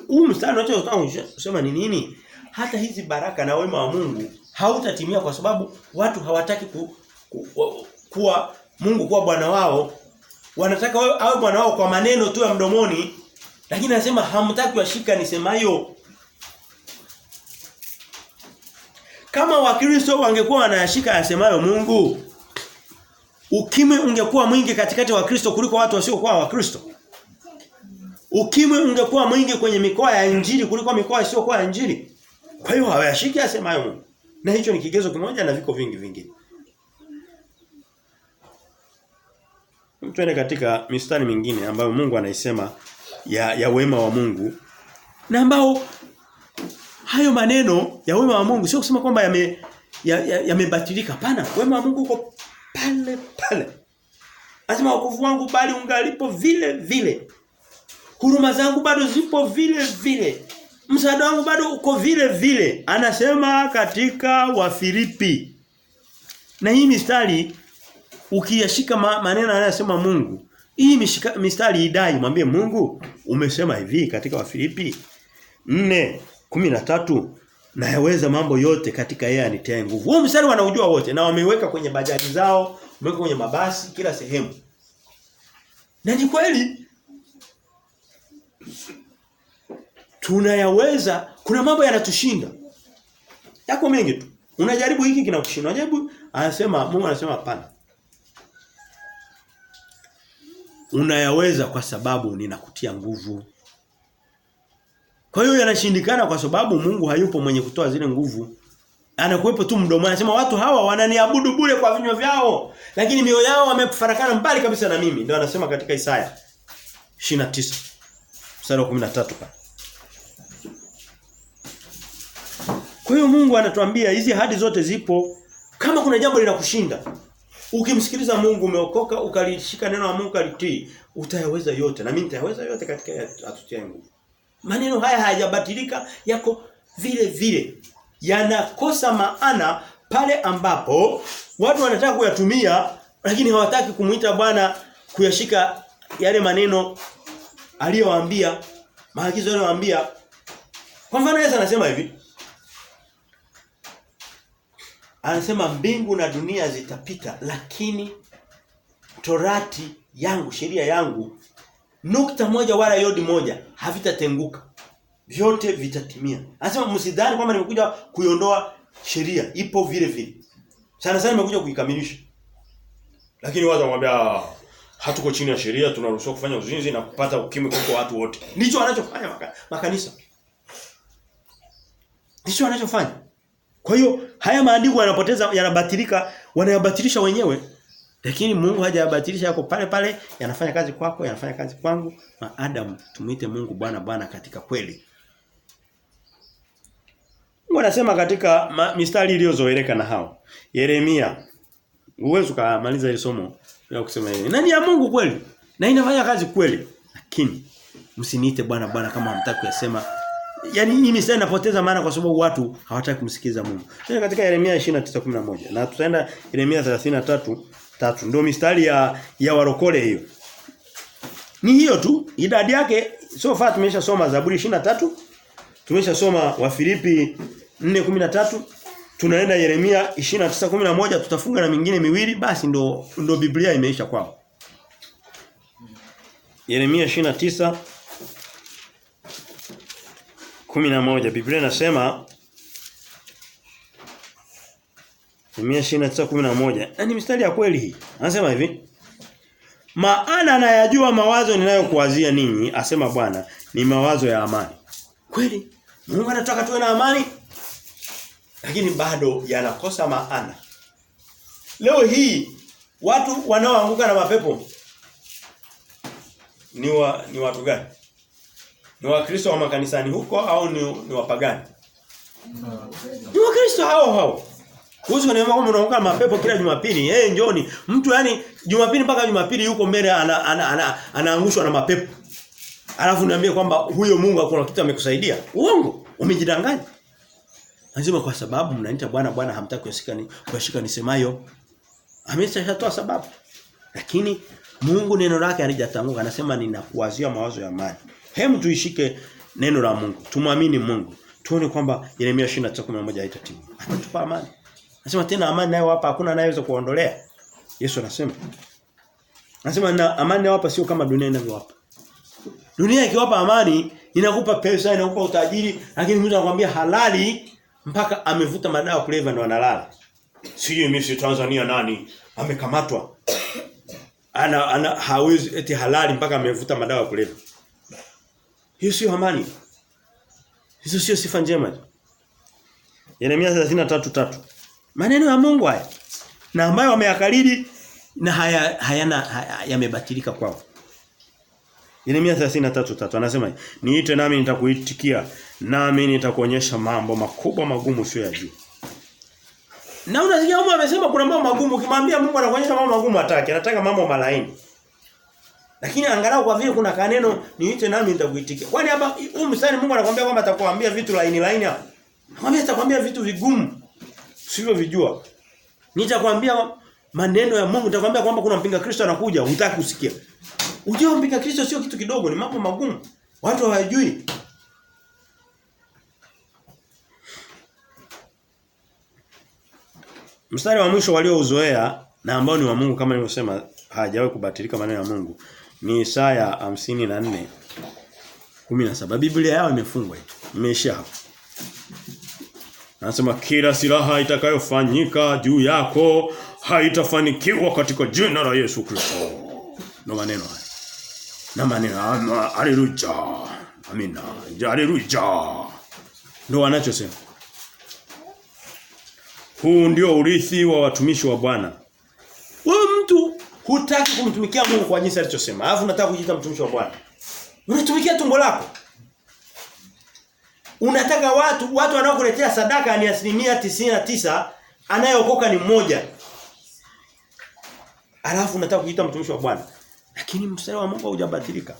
Huu mstari unachosema ni nini? Hata hizi baraka na wema wa Mungu hautatimia kwa sababu watu hawataki kuwa Mungu kuwa bwana wao. Wanataka awe bwana wao kwa maneno tu ya mdomoni, lakini anasema hamtaki kushika nisemayo. Kama Wakristo wangekuwa wanayashika yasemayo Mungu, ukimwi ungekuwa mwingi katikati ya Wakristo kuliko watu wasiokuwa Wakristo. Ukimwi ungekuwa mwingi kwenye mikoa ya Injili kuliko mikoa isiyokuwa ya Injili. Kwa hiyo hawayashiki yasemayo Mungu. Na hicho ni kigezo kimoja na viko vingi vingine. Tuende katika mistari mingine ambayo Mungu anaisema ya wema wa Mungu. Na ambao hayo maneno ya wema wa Mungu sio kusema kwamba yamebatilika. Hapana, wema wa Mungu uko pale pale. Anasema wokovu wangu bali ungalipo vile vile. Huruma zangu bado zipo vile vile. Msaada wangu bado uko vile vile. Anasema katika Wafilipi. Na hii mistari ukiyashika maneno anayosema Mungu, hii mistari idai mwambie Mungu umesema hivi katika Wafilipi 4:13 na yaweza mambo yote katika yeye anitie nguvu. Huo mstari wanaujua wote na wameweka kwenye bajaji zao, wameweka kwenye mabasi kila sehemu. Na ni kweli tunayaweza, kuna mambo yanatushinda. Yako mengi tu. Unajaribu hiki kinakushinda. Unajaribu Mungu anasema hapana. Unayaweza kwa sababu ninakutia nguvu. Kwa hiyo yanashindikana kwa sababu Mungu hayupo mwenye kutoa zile nguvu. Anakuwepo tu mdomoni. Anasema watu hawa wananiabudu bure kwa vinywa vyao, lakini mioyo yao wamefarakana mbali kabisa na mimi. Ndio anasema katika Isaya 29 mstari wa 13 pale. Kwa hiyo Mungu anatuambia hizi ahadi zote zipo. Kama kuna jambo linakushinda, ukimsikiliza Mungu umeokoka, ukalishika neno la Mungu ukalitii, utayaweza yote. Na mimi nitayaweza yote katika atutia nguvu. Maneno haya hayajabatilika, yako vile vile. Yanakosa maana pale ambapo watu wanataka kuyatumia lakini hawataki kumuita Bwana kuyashika yale maneno aliyowaambia, maagizo aliyowaambia. Kwa mfano Yesu anasema hivi. Anasema mbingu na dunia zitapita lakini torati yangu, sheria yangu, nukta moja wala yodi moja havitatenguka. Vyote vitatimia. Anasema msidhani kwamba nimekuja kuiondoa sheria, ipo vile vile. Sana sana nimekuja kuikamilisha. Lakini watu wanamwambia hatuko chini ya sheria, tunaruhusiwa kufanya uzinzi na kupata ukimwi kwa watu wote. Ndicho wanachofanya makanisa. Ndicho wanachofanya. Kwa hiyo haya maandiko yanabatilika, wanayabatilisha wenyewe. Lakini Mungu hajayabatilisha, yako pale pale, yanafanya kazi kwako, yanafanya kazi kwangu. Maadamu tumuite Mungu Bwana Bwana katika kweli. Mungu anasema katika mistari iliyozoeleka na hao. Yeremia. Uwezo kumaliza ile somo bila kusema hivi. Nani ya Mungu kweli? Na inafanya kazi kweli. Lakini msiniite Bwana Bwana kama hamtaki kuyasema. Yaani hii mistari inapoteza maana kwa sababu watu hawataki kumsikiza Mungu. Tena katika Yeremia 29:11 na tutaenda Yeremia 33:3 ndio mistari ya warokole hiyo. Ni hiyo tu, idadi yake so far tumeshasoma Zaburi 23, tumeshasoma Wafilipi 4:13, tunaenda Yeremia 29:11, tutafunga na mingine miwili basi ndo Biblia imeisha kwao. Yeremia 29:11 Biblia inasema Yeremia 29:11 na ni mstari ya kweli hii. Anasema hivi: maana nayajua mawazo ninayokuwazia ninyi, asema Bwana, ni mawazo ya amani. Kweli? Mungu anataka tuwe na amani, lakini bado yanakosa maana. Leo hii watu wanaoanguka na mapepo ni watu gani? Ni Wakristo wa makanisani huko au ni wapagani? Ni Wakristo hao. Kuhusu neema kwamba unaanguka na mapepo kila Jumapili, njoni. Mtu yani Jumapili mpaka Jumapili yuko mbele anaangushwa na mapepo. Alafu niambie kwamba huyo Mungu hakuna kitu amekusaidia. Uongo, umejidanganya. Anasema kwa sababu mnaita Bwana Bwana hamtaki kushika nisemayo. Ameshatoa sababu. Lakini Mungu neno lake halijatanguka, anasema ninakuwazia mawazo ya amani. Hem tuishike neno la Mungu. Tumwamini Mungu. Tuone kwamba Yeremia 29:11 haitatimia. Atatupa amani. Anasema tena amani nayo hapa hakuna anayeweza kuondolea. Yesu anasema. Anasema na amani nayo hapa sio kama dunia inavyowapa. Dunia ikiwapa amani inakupa pesa, inakupa utajiri, lakini mtu anakuambia halali mpaka amevuta madawa kulevya ndo analala. Sijui Miss Tanzania nani amekamatwa. Hawezi eti halali mpaka amevuta madawa kulevya. Hiyo sio amani. Hizo sio sifa njema. Yeremia 33:3. Maneno ya Mungu haya na ambayo wameyakariri na yamebatilika kwao. Yeremia 33:3 anasema, niite nami nitakuitikia, nami nitakuonyesha mambo makubwa magumu sio ya juu. Na unasikia Mungu amesema kuna mambo magumu, ukimwambia Mungu anakuonyesha mambo magumu hataki, anataka mambo malaini. Lakini angalau kwa vile kuna kaneno niite nami nitakuitikia. Kwani hapa huu mstari Mungu anakuambia kwamba atakuambia vitu laini hapa. Anakuambia atakwambia vitu vigumu sivyo vijua. Nitakwambia maneno ya Mungu, nitakwambia kwamba kuna mpinga Kristo anakuja, hutaki kusikia. Ujio mpinga Kristo sio kitu kidogo, ni mambo magumu. Watu hawajui. Mstari wa mwisho waliouzoea na ambao ni wa Mungu kama nilivyosema hajawahi kubatilika maneno ya Mungu ni Isaya 54:17. Biblia yao imefungwa hiyo. Imeishia hapo. Anasema kila silaha itakayofanyika juu yako haitafanikiwa katika jina la Yesu Kristo. Ndio maneno haya. Na maneno haleluya. Amina. Haleluya. Ndio wanachosema. Huu ndio urithi wa watumishi wa Bwana. Wewe mtu hutaki kumtumikia Mungu kwa jinsi alichosema. Alafu unataka kujiita mtumishi wa Bwana. Unatumikia tumbo lako. Unataka watu wanaokuletea sadaka ni 99%, anayeokoka ni mmoja. Alafu unataka kujiita mtumishi wa Bwana. Lakini mstari wa Mungu haujabatilika.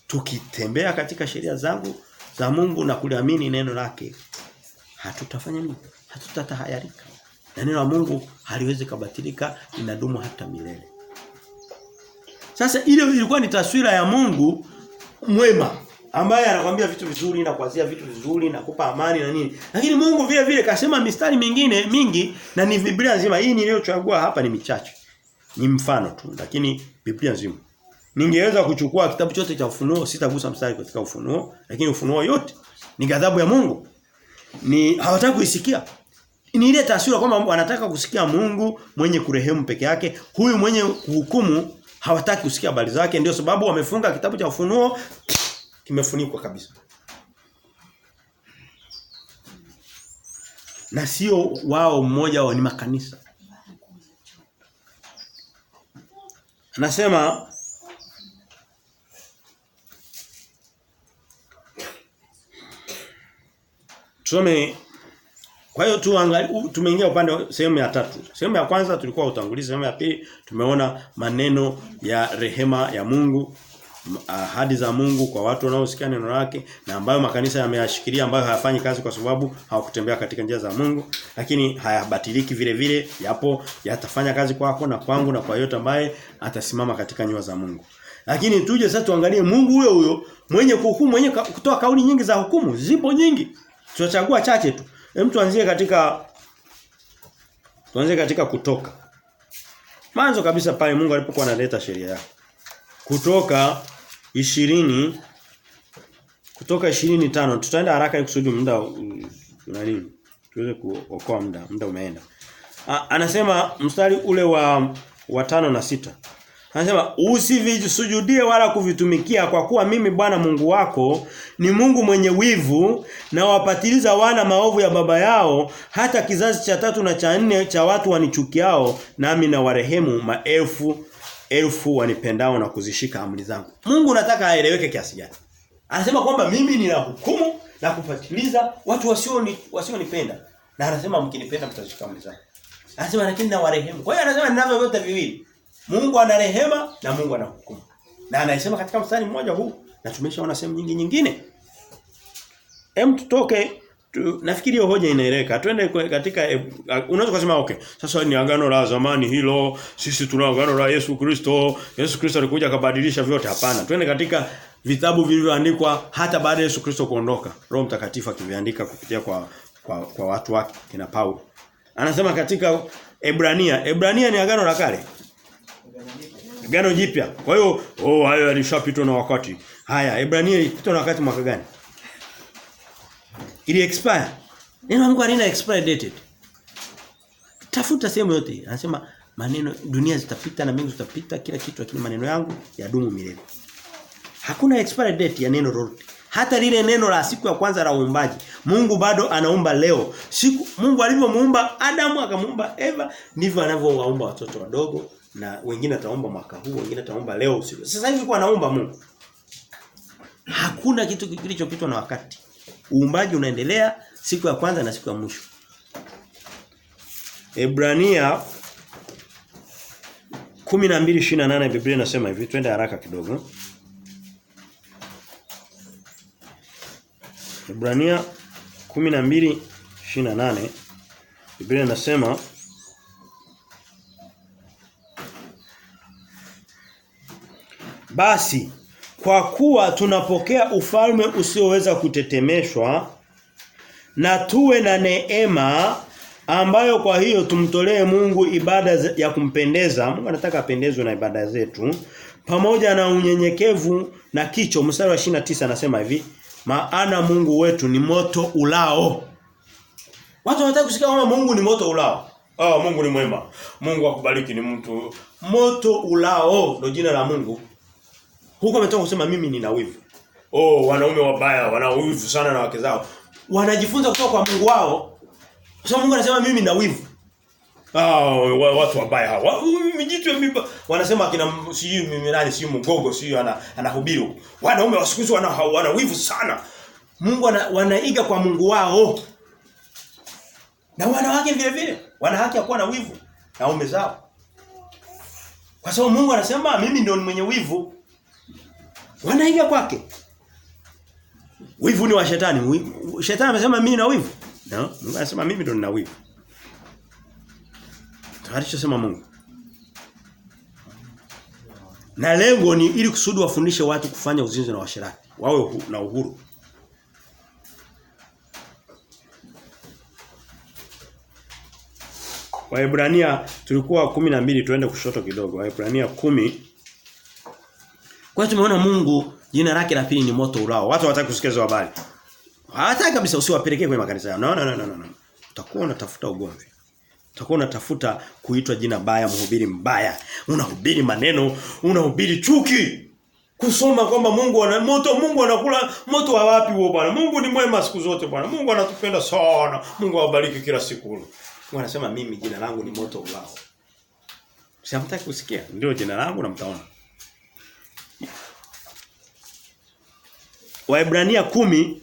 Tukitembea katika sheria zangu za Mungu na kuliamini neno lake, hatutafanya nini? Hatutatahayarika. Na neno la Mungu haliwezi kubatilika, linadumu hata milele. Sasa ile ilikuwa ni taswira ya Mungu mwema ambaye anakuambia vitu vizuri na kuanzia vitu vizuri na kupa amani na nini. Lakini Mungu vile vile kasema mistari mingine mingi na ni Biblia nzima. Hii niliyochagua hapa ni michache. Ni mfano tu, lakini Biblia nzima. Ningeweza kuchukua kitabu chote cha Ufunuo, sitagusa mstari katika Ufunuo, lakini Ufunuo yote ni ghadhabu ya Mungu. Ni hawataka kuisikia. Ni ile taswira kwamba wanataka kusikia Mungu mwenye kurehemu peke yake. Huyu mwenye kuhukumu hawataki kusikia habari zake, ndio sababu wamefunga kitabu cha Ufunuo kimefunikwa kabisa. Na sio wao mmoja wao, ni makanisa. Anasema tusome Kwa hiyo tumeingia upande sehemu ya tatu. Sehemu ya kwanza tulikuwa utangulizi, sehemu ya pili tumeona maneno ya rehema ya Mungu, ahadi za Mungu kwa watu wanaosikia neno lake na ambayo makanisa yameyashikilia ambayo hayafanyi kazi kwa sababu hawakutembea katika njia za Mungu, lakini hayabatiliki vile vile, yapo yatafanya kazi kwako na kwangu na kwa yote ambaye atasimama katika njia za Mungu. Lakini tuje sasa tuangalie Mungu huyo huyo mwenye kuhukumu, mwenye kutoa kauli nyingi za hukumu, zipo nyingi. Tutachagua chache tu. Tuanzie katika Kutoka. Mwanzo kabisa pale Mungu alipokuwa analeta sheria yake. Kutoka 25. Tutaenda haraka ili kusudi muda nini? Tuweze kuokoa muda umeenda. Anasema mstari ule wa 5 na 6. Anasema usivisujudie wala kuvitumikia kwa kuwa mimi Bwana Mungu wako ni Mungu mwenye wivu na wapatiliza wana maovu ya baba yao hata kizazi cha 3 na cha 4 cha watu wanichukiao nami na warehemu maelfu wanipendao na kuzishika amri zangu. Mungu nataka aeleweke kiasi gani? Anasema kwamba mimi nina hukumu na kupatiliza watu wasionipenda. Na anasema mkinipenda mtazishika amri zangu. Anasema lakini na warehemu. Kwa hiyo anasema ninavyo vyote viwili. Mungu ana rehema na Mungu ana hukumu. Na anasema katika mstari mmoja huu na tumeshaona sehemu nyingine. Tutoke nafikiri hiyo hoja inaeleweka. Twende katika unaweza kusema okay. Sasa ni agano la zamani hilo. Sisi tuna agano la Yesu Kristo. Yesu Kristo alikuja akabadilisha vyote. Hapana. Twende katika vitabu vilivyoandikwa hata baada ya Yesu Kristo kuondoka. Roho Mtakatifu akiviandika kupitia kwa watu wake kina Paulo. Anasema katika Ebrania ni agano la kale. Agano jipya. Kwa hiyo hayo yalishapitwa na wakati. Haya, Ebrania ilipitwa na wakati mwaka gani? Ili expire. Neno Mungu halina expire dated. Tafuta sehemu yote. Anasema maneno dunia zitapita na mbingu zitapita kila kitu lakini maneno yangu yadumu milele. Hakuna expire date ya neno lolote. Hata lile neno la siku ya kwanza la uumbaji. Mungu bado anaumba leo. Mungu alivyomuumba Adamu akamuumba Eva ndivyo anavyowaumba watoto wadogo na wengine ataomba mwaka huu, wengine ataomba leo usiku. Sasa hivi kwa anaomba Mungu. Hakuna kitu kilichopitwa na wakati. Uumbaji unaendelea siku ya kwanza na siku ya mwisho. Ebrania 12:28 Biblia inasema hivi, twende haraka kidogo. Ebrania 12:28 Biblia inasema basi kwa kuwa tunapokea ufalme usioweza kutetemeshwa na tuwe na neema ambayo kwa hiyo tumtolee Mungu ibada ya kumpendeza. Mungu anataka apendezwe na ibada zetu pamoja na unyenyekevu na kicho. Mstari wa 29 anasema hivi, maana Mungu wetu ni moto ulao. Watu wanataka kusikia kama Mungu ni moto ulao. Mungu ni mwema. Mungu akubariki ni mtu moto ulao ndio jina la Mungu. Huko ametoka kusema mimi nina wivu. Wanaume wabaya wana wivu sana na wake zao. Wanajifunza kutoka kwa Mungu wao. Sasa Mungu anasema mimi nina wivu. Watu wabaya hawa. Mijitu ya mimba. Wanasema kina sijui mimi nani sijui mgogo sijui anahubiri. Wanaume wa siku hizi wana wivu sana. Mungu wanaiga kwa Mungu wao. Na wanawake vile vile wana haki ya kuwa na wivu na waume zao. Kwa sababu Mungu anasema mimi ndio mwenye wivu. Wanaiga kwake. Wivu ni wa shetani. Shetani amesema mimi na wivu. No, Mungu anasema mimi ndo nina wivu. Alichosema Mungu. Na lengo ni ili kusudi wafundishe watu kufanya uzinzi na uasherati. Wawe na uhuru. Waebrania tulikuwa 12 tuende kushoto kidogo. Waebrania 10. Kwa hiyo tumeona Mungu jina lake la pili ni moto ulao. Watu hawataka kusikia hizo habari. Hawataka kabisa usiwapelekee kwenye makanisa yao. No. Utakuwa unatafuta ugomvi. Utakuwa unatafuta kuitwa jina baya, mhubiri mbaya. Unahubiri maneno, unahubiri chuki. Kusoma kwamba Mungu ana moto, Mungu anakula moto wa wapi huo bwana? Mungu ni mwema siku zote bwana. Mungu anatupenda sana. Mungu awabariki kila siku. Mungu anasema mimi jina langu ni moto ulao. Siamtaki kusikia. Ndio jina langu na mtaona. Waebrania 10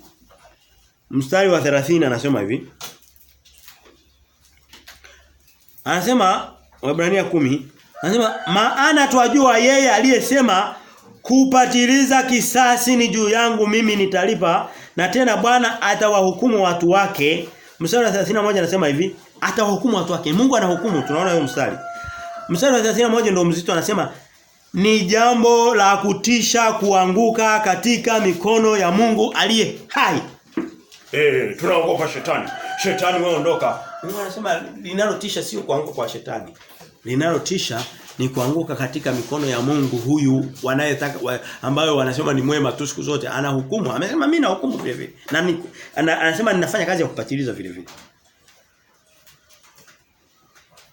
mstari wa 30 anasema hivi. Anasema Waebrania 10, anasema maana twajua yeye aliyesema kupatiliza kisasi ni juu yangu mimi nitalipa, na tena Bwana atawahukumu watu wake. Mstari wa 31 anasema hivi, atawahukumu watu wake. Mungu anahukumu, tunaona hiyo mstari. Mstari wa 31 ndio mzito, anasema ni jambo la kutisha kuanguka katika mikono ya Mungu aliye hai. Tunaogopa shetani. Shetani wewe ondoka. Mungu anasema linalotisha sio kuanguka kwa shetani. Linalotisha ni kuanguka katika mikono ya Mungu huyu wanayetaka ambayo wanasema ni mwema tu siku zote, anahukumu. Amesema mimi nahukumu vile vile. Na anasema ninafanya kazi ya kupatiliza vile vile.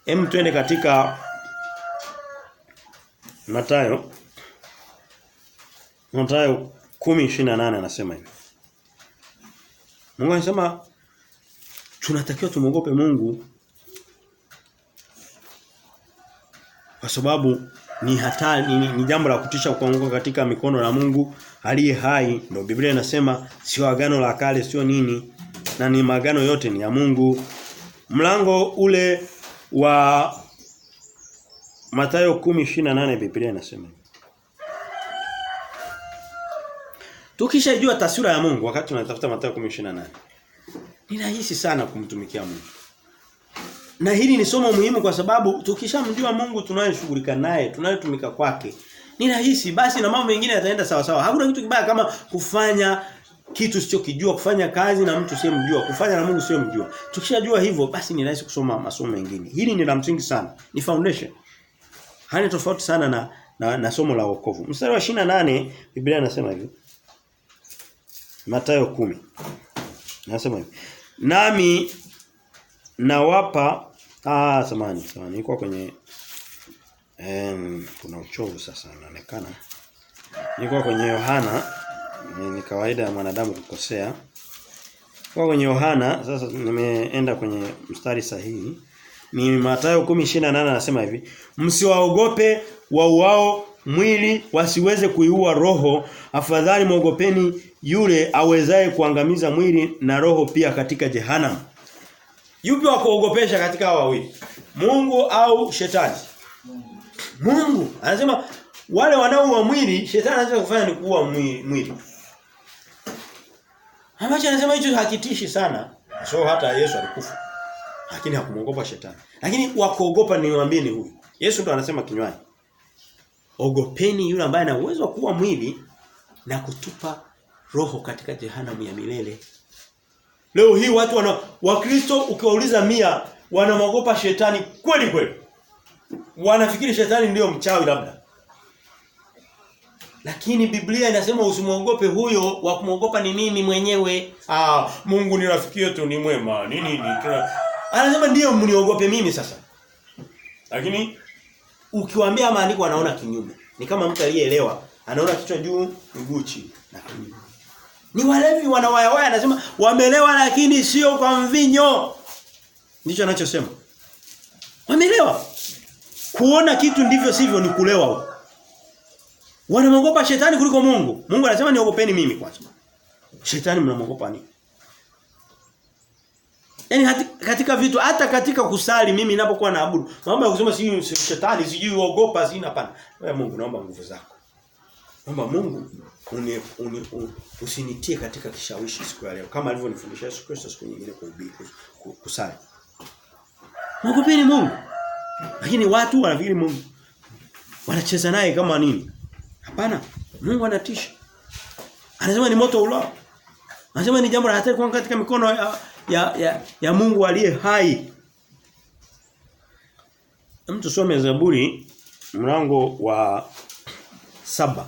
Hem, twende katika Mathayo 10:28 anasema hivi. Mungu anasema tunatakiwa tumuogope Mungu kwa sababu ni hatari, ni jambo la kutisha kuanguka katika mikono ya Mungu aliye hai. Ndio Biblia inasema sio agano la kale, sio nini, na ni maagano yote ni ya Mungu. Mlango ule wa Mathayo 10:28 Biblia inasema. Tukishajua taswira ya Mungu wakati tunatafuta Mathayo 10:28. Ni rahisi sana kumtumikia Mungu. Na hili ni somo muhimu kwa sababu tukishamjua Mungu tunayeshughulika naye, tunayotumika kwake, ni rahisi, basi na mambo mengine yataenda sawa sawa. Hakuna kitu kibaya kama kufanya kitu usichokijua, kufanya kazi na mtu usiyemjua, kufanya na Mungu usiyemjua. Tukishajua hivyo basi ni rahisi kusoma masomo mengine. Hili ni la msingi sana. Ni foundation. Hali tofauti sana na somo la wokovu. Mstari wa 28 Biblia inasema hivi. Mathayo 10. Nasema hivi. Nami nawapa samani nilikuwa kwenye kuna uchovu sasa unaonekana. Nilikuwa kwenye Yohana, ni kawaida ya mwanadamu kukosea. Kwa kwenye Yohana sasa nimeenda kwenye mstari sahihi. Ni Mathayo 10:28 anasema hivi, msiwaogope wauao mwili wasiweze kuiua roho, afadhali muogopeni yule awezaye kuangamiza mwili na roho pia katika jehanamu. Yupi wa kuogopesha katika hao wawili? Mungu au shetani? Mungu. Anasema wale wanaoua mwili, shetani anaweza kufanya ni kuua mwili. Ambacho anasema hicho hakitishi sana. So hata Yesu alikufa. Lakini hakumuogopa shetani. Lakini wakuogopa niwaambie ni huyu. Yesu ndo anasema kinywani. Ogopeni yule ambaye ana uwezo wa kuua mwili na kutupa roho katika jehanamu ya milele. Leo hii watu Wakristo ukiwauliza 100 wanamwogopa shetani kweli kweli. Wanafikiri shetani ndio mchawi labda. Lakini Biblia inasema usimuogope huyo, wa kumuogopa ni mimi mwenyewe. Mungu ni rafiki yetu, ni mwema. Nini? Anasema ndio mniogope mimi sasa. Lakini ukiwaambia maandiko anaona kinyume. Ni kama mtu aliyeelewa, anaona kichwa juu, miguu chini. Ni walevi wanawayawaya, anasema wamelewa lakini sio kwa mvinyo. Ndicho anachosema. Wamelewa. Kuona kitu ndivyo sivyo ni kulewa. Wanamwogopa shetani kuliko Mungu. Mungu anasema niogopeni mimi kwanza. Shetani mnamwogopa nini? Yaani katika vitu, hata katika kusali mimi ninapokuwa naabudu, mambo ya kusema si shetani sijui uogopa sina hapana. Wewe Mungu naomba nguvu zako. Naomba Mungu usinitie katika kishawishi siku ya leo kama alivyonifundisha Yesu Kristo siku nyingine kusali. Mwogopeni Mungu. Lakini watu wanafikiri Mungu wanacheza naye kama nini? Hapana. Mungu anatisha. Anasema ni moto ulao. Anasema ni jambo la hatari kwa katika mikono ya Mungu aliye hai. Mtu some Zaburi mlango wa 7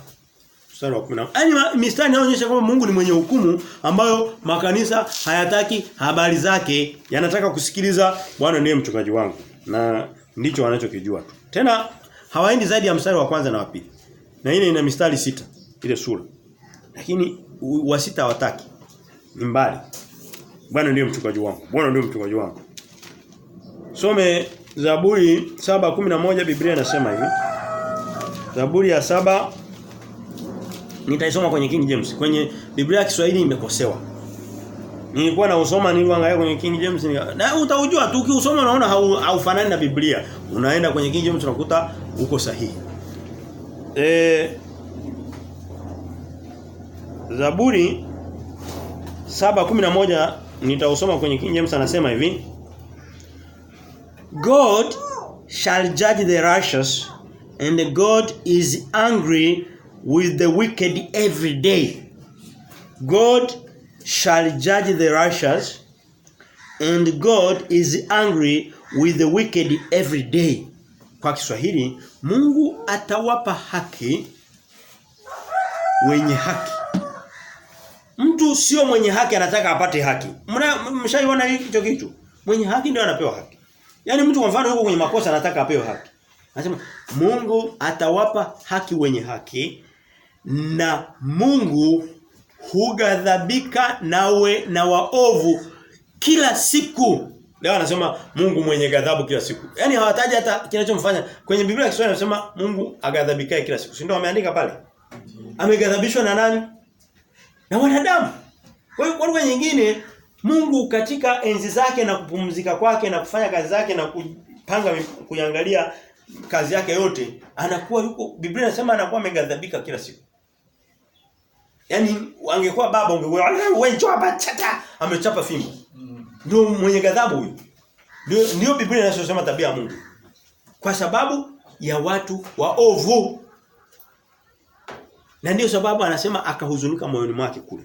mstari wa 10. Yaani mistari inaonyesha kwamba Mungu ni mwenye hukumu ambayo makanisa hayataki habari zake, yanataka kusikiliza Bwana ndiye mchungaji wangu. Na ndicho wanachokijua tu. Tena hawaendi zaidi ya mstari wa kwanza na wa pili. Na ile ina mistari 6 ile sura. Lakini wa 6 hawataki. Ni mbali. Bwana ndiye mchungaji wangu. Bwana ndiye mchungaji wangu. Some Zaburi 7:11 Biblia inasema hivi. Zaburi ya 7 nitaisoma kwenye King James. Kwenye Biblia ya Kiswahili imekosewa. Nilikuwa nausoma niliangalia kwenye King James na utaujua tu ukiusoma unaona haufanani na Biblia. Unaenda kwenye King James unakuta uko sahihi. Zaburi 7:11 nitausoma kwenye King James anasema hivi. God shall judge the righteous and God is angry with the wicked every day. God shall judge the righteous and God is angry with the wicked every day. Kwa Kiswahili, Mungu atawapa haki wenye haki. Mtu sio mwenye haki anataka apate haki. Mshaiona hicho kitu? Mwenye haki ndio anapewa haki. Yaani mtu kwa mfano yuko kwenye makosa anataka apewe haki. Anasema Mungu atawapa haki wenye haki na Mungu hugadhabika nawe na waovu kila siku. Leo anasema Mungu mwenye ghadhabu kila siku. Yaani hawataji hata kinachomfanya. Kwenye Biblia ya Kiswahili anasema Mungu aghadhabikae kila siku. Si ndio wameandika pale? Ameghadhabishwa na nani? Na wanadamu. Kwa hiyo kwa lugha nyingine Mungu katika enzi zake na kupumzika kwake na kufanya kazi zake na kupanga kuangalia kazi yake yote anakuwa yuko Biblia inasema anakuwa ameghadhabika kila siku. Yaani angekuwa baba wewe njoo hapa chata amechapa fimbo. Ndio mwenye ghadhabu huyu. Ndio Biblia inasema tabia ya Mungu. Kwa sababu ya watu waovu. Na ndio sababu anasema akahuzunika moyoni mwake kule.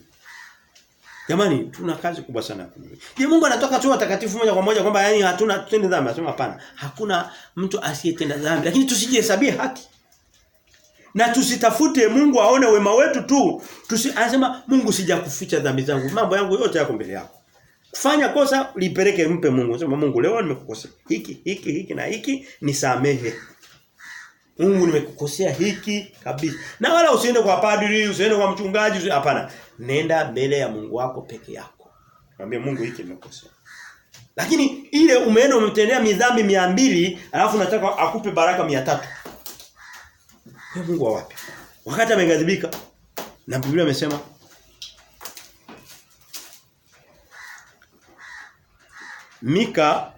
Jamani, tuna kazi kubwa sana. Je, Mungu anatoka tu watakatifu moja kwa moja kwamba yani hatuna tutende dhambi? Anasema hapana. Hakuna mtu asiyetenda dhambi, lakini tusijihesabie haki. Na tusitafute Mungu aone wema wetu tu. Anasema Mungu sijakuficha dhambi zangu. Mambo yangu yote yako mbele yako. Kufanya kosa lipeleke mpe Mungu. Anasema Mungu leo nimekukosea. Hiki na hiki nisamehe. Mungu nimekukosea hiki kabisa. Na wala usiende kwa padri, usiende kwa mchungaji, hapana. Nenda mbele ya Mungu wako peke yako. Mwambie Mungu hiki nimekosea. Lakini ile umeenda umemtendea midhambi 200, alafu unataka akupe baraka 300. Wewe Mungu wa wapi? Wakati ameghadhibika. Na Biblia imesema Mika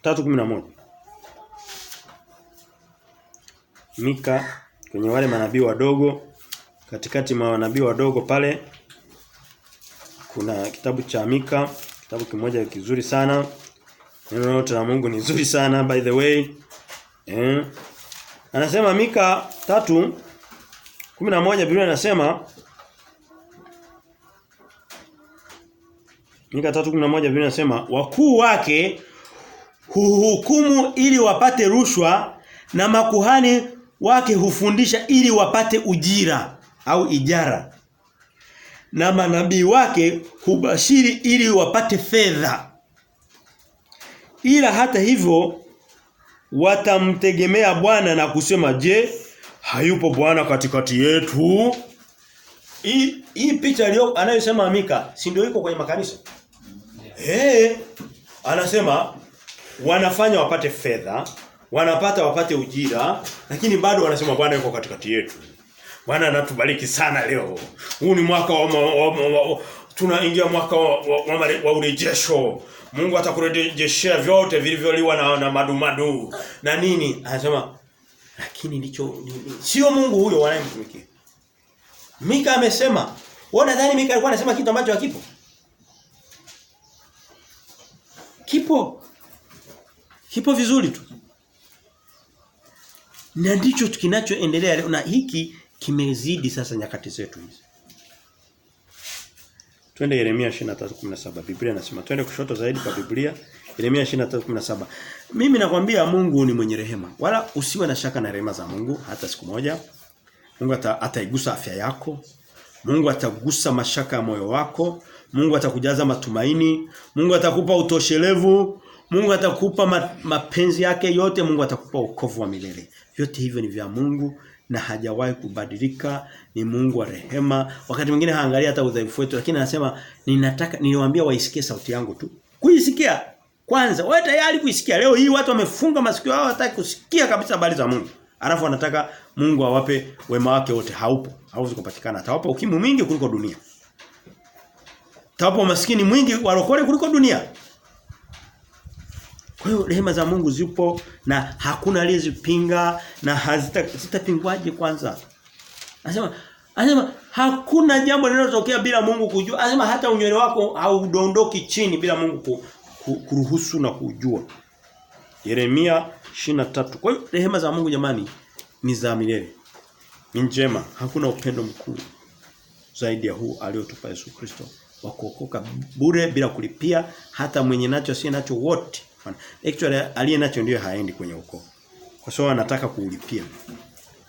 3:11. Mika kwenye wale manabii wadogo, katikati mwa manabii wadogo pale kuna kitabu cha Mika, kitabu kimoja kizuri sana. Neno lote la Mungu ni nzuri sana by the way. Anasema Mika 3:11 Biblia inasema Mika 3:11 Biblia inasema wakuu wake huhukumu ili wapate rushwa na makuhani wake hufundisha ili wapate ujira au ijara. Na manabii wake hubashiri ili wapate fedha. Ila hata hivyo watamtegemea Bwana na kusema, je, hayupo Bwana katikati yetu? Hii picha leo anayosema Mika si ndio iko kwenye makanisa? Anasema wanafanya wapate fedha, wanapata wapate ujira, lakini bado wanasema Bwana yuko katikati yetu. Bwana anatubariki sana leo. Huu ni mwaka tunaingia mwaka wa urejesho. Mungu atakurejeshea vyote vilivyoliwa na madumadu na nini. Anasema lakini ndicho sio Mungu huyo wanayemtumikia. Mika amesema, wewe nadhani Mika alikuwa anasema kitu ambacho hakipo? Kipo vizuri tu. Na ndicho kinachoendelea leo na hiki kimezidi sasa nyakati zetu hizi. Twende Yeremia 23:17. Biblia inasema twende kushoto zaidi kwa Biblia. Yeremia 23:17. Mimi nakwambia Mungu ni mwenye rehema. Wala usiwe na shaka na rehema za Mungu hata siku moja. Mungu ataigusa afya yako. Mungu atagusa mashaka ya moyo wako. Mungu atakujaza matumaini. Mungu atakupa utoshelevu. Mungu atakupa mapenzi yake yote. Mungu atakupa wokovu wa milele. Vyote hivyo ni vya Mungu na hajawahi kubadilika. Ni Mungu wa rehema. Wakati mwingine haangalia hata udhaifu wetu, lakini anasema niliwaambia waisikie sauti yangu tu. Kuisikia kwanza, wewe tayari kuisikia. Leo hii watu wamefunga masikio yao, hataki kusikia kabisa habari za Mungu. Alafu anataka Mungu awape wema wake wote, haupo. Hauwezi kupatikana. Atawapa ukimwi mwingi kuliko dunia. Atawapa umaskini mwingi walokole kuliko dunia. Kwa hiyo rehema za Mungu zipo na hakuna aliyezipinga na hazitapingwaje kwanza. Anasema hakuna jambo linalotokea bila Mungu kujua. Anasema hata unywele wako haudondoki chini bila Mungu kuruhusu na kujua. Yeremia 23. Kwa hiyo rehema za Mungu jamani ni za milele. Ni njema. Hakuna upendo mkuu zaidi ya huu aliotupa Yesu Kristo wa kuokoka bure bila kulipia, hata mwenye nacho asiye nacho wote. Actually aliye nacho ndio haendi kwenye wokovu. Kwa sababu anataka kuulipia.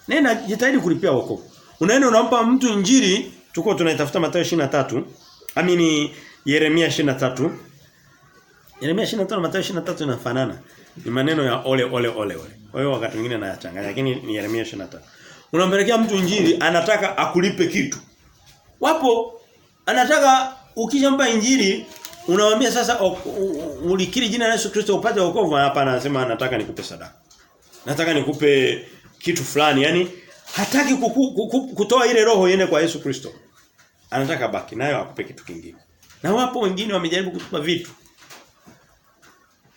Nenda jitahidi kulipia wokovu. Unaenda unampa mtu injili, tuko tunaitafuta Mathayo 23, amini Yeremia 23. Yeremia 23 na Mathayo 23 inafanana. Ni maneno ya ole. Kwa hiyo wakati mwingine nayachanganya, lakini ni Yeremia 23. Unampelekea mtu injili, anataka akulipe kitu. Wapo anataka ukishampa injili, unamwambia sasa ulikiri jina la Yesu Kristo upate wokovu. Hapana, anasema nataka nikupe sadaka. Nataka nikupe kitu fulani, yani hataki kutoa ile roho iende kwa Yesu Kristo. Anataka baki nayo akupe kitu kingine. Na wapo wengine wamejaribu kutupa vitu.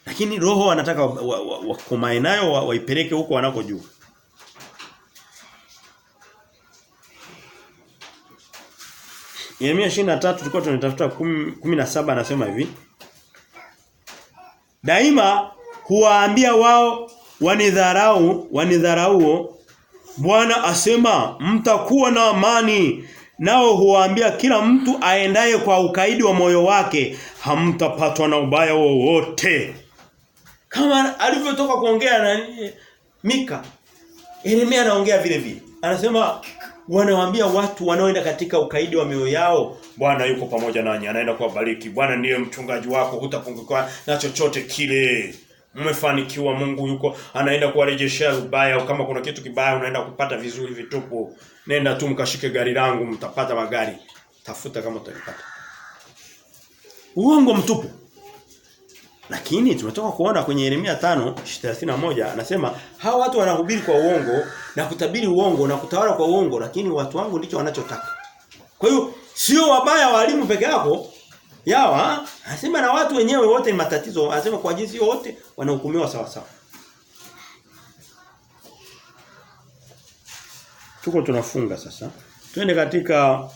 Lakini roho anataka wakomae nayo waipeleke huko wanakojua. Yeremia 23 tulikuwa tunatafuta 17 anasema hivi. Daima huwaambia wao wanidharau Bwana asema mtakuwa na amani, nao huwaambia kila mtu aendaye kwa ukaidi wa moyo wake hamtapatwa na ubaya wowote. Kama alivyotoka kuongea na Mika, Yeremia anaongea vile vile. Anasema wanawaambia watu wanaoenda katika ukaidi wa mioyo yao, Bwana yuko pamoja nanyi, anaenda kuwabariki. Bwana ndiye mchungaji wako, hutapungukiwa na chochote kile. Mmefanikiwa, Mungu yuko anaenda kuwarejeshea ubaya. Kama kuna kitu kibaya unaenda kupata vizuri vitupu. Nenda tu mkashike gari langu mtapata magari. Tafuta kama utalipata. Uongo mtupu. Lakini tumetoka kuona kwenye Yeremia 5:31 anasema hawa watu wanahubiri kwa uongo na kutabiri uongo na kutawala kwa uongo, lakini watu wangu ndicho wanachotaka. Kwa hiyo sio wabaya walimu peke yako. Yawa, anasema na watu wenyewe wote ni matatizo. Anasema kwa jinsi wote wanahukumiwa sawa sawa. Tuko tunafunga sasa. Twende katika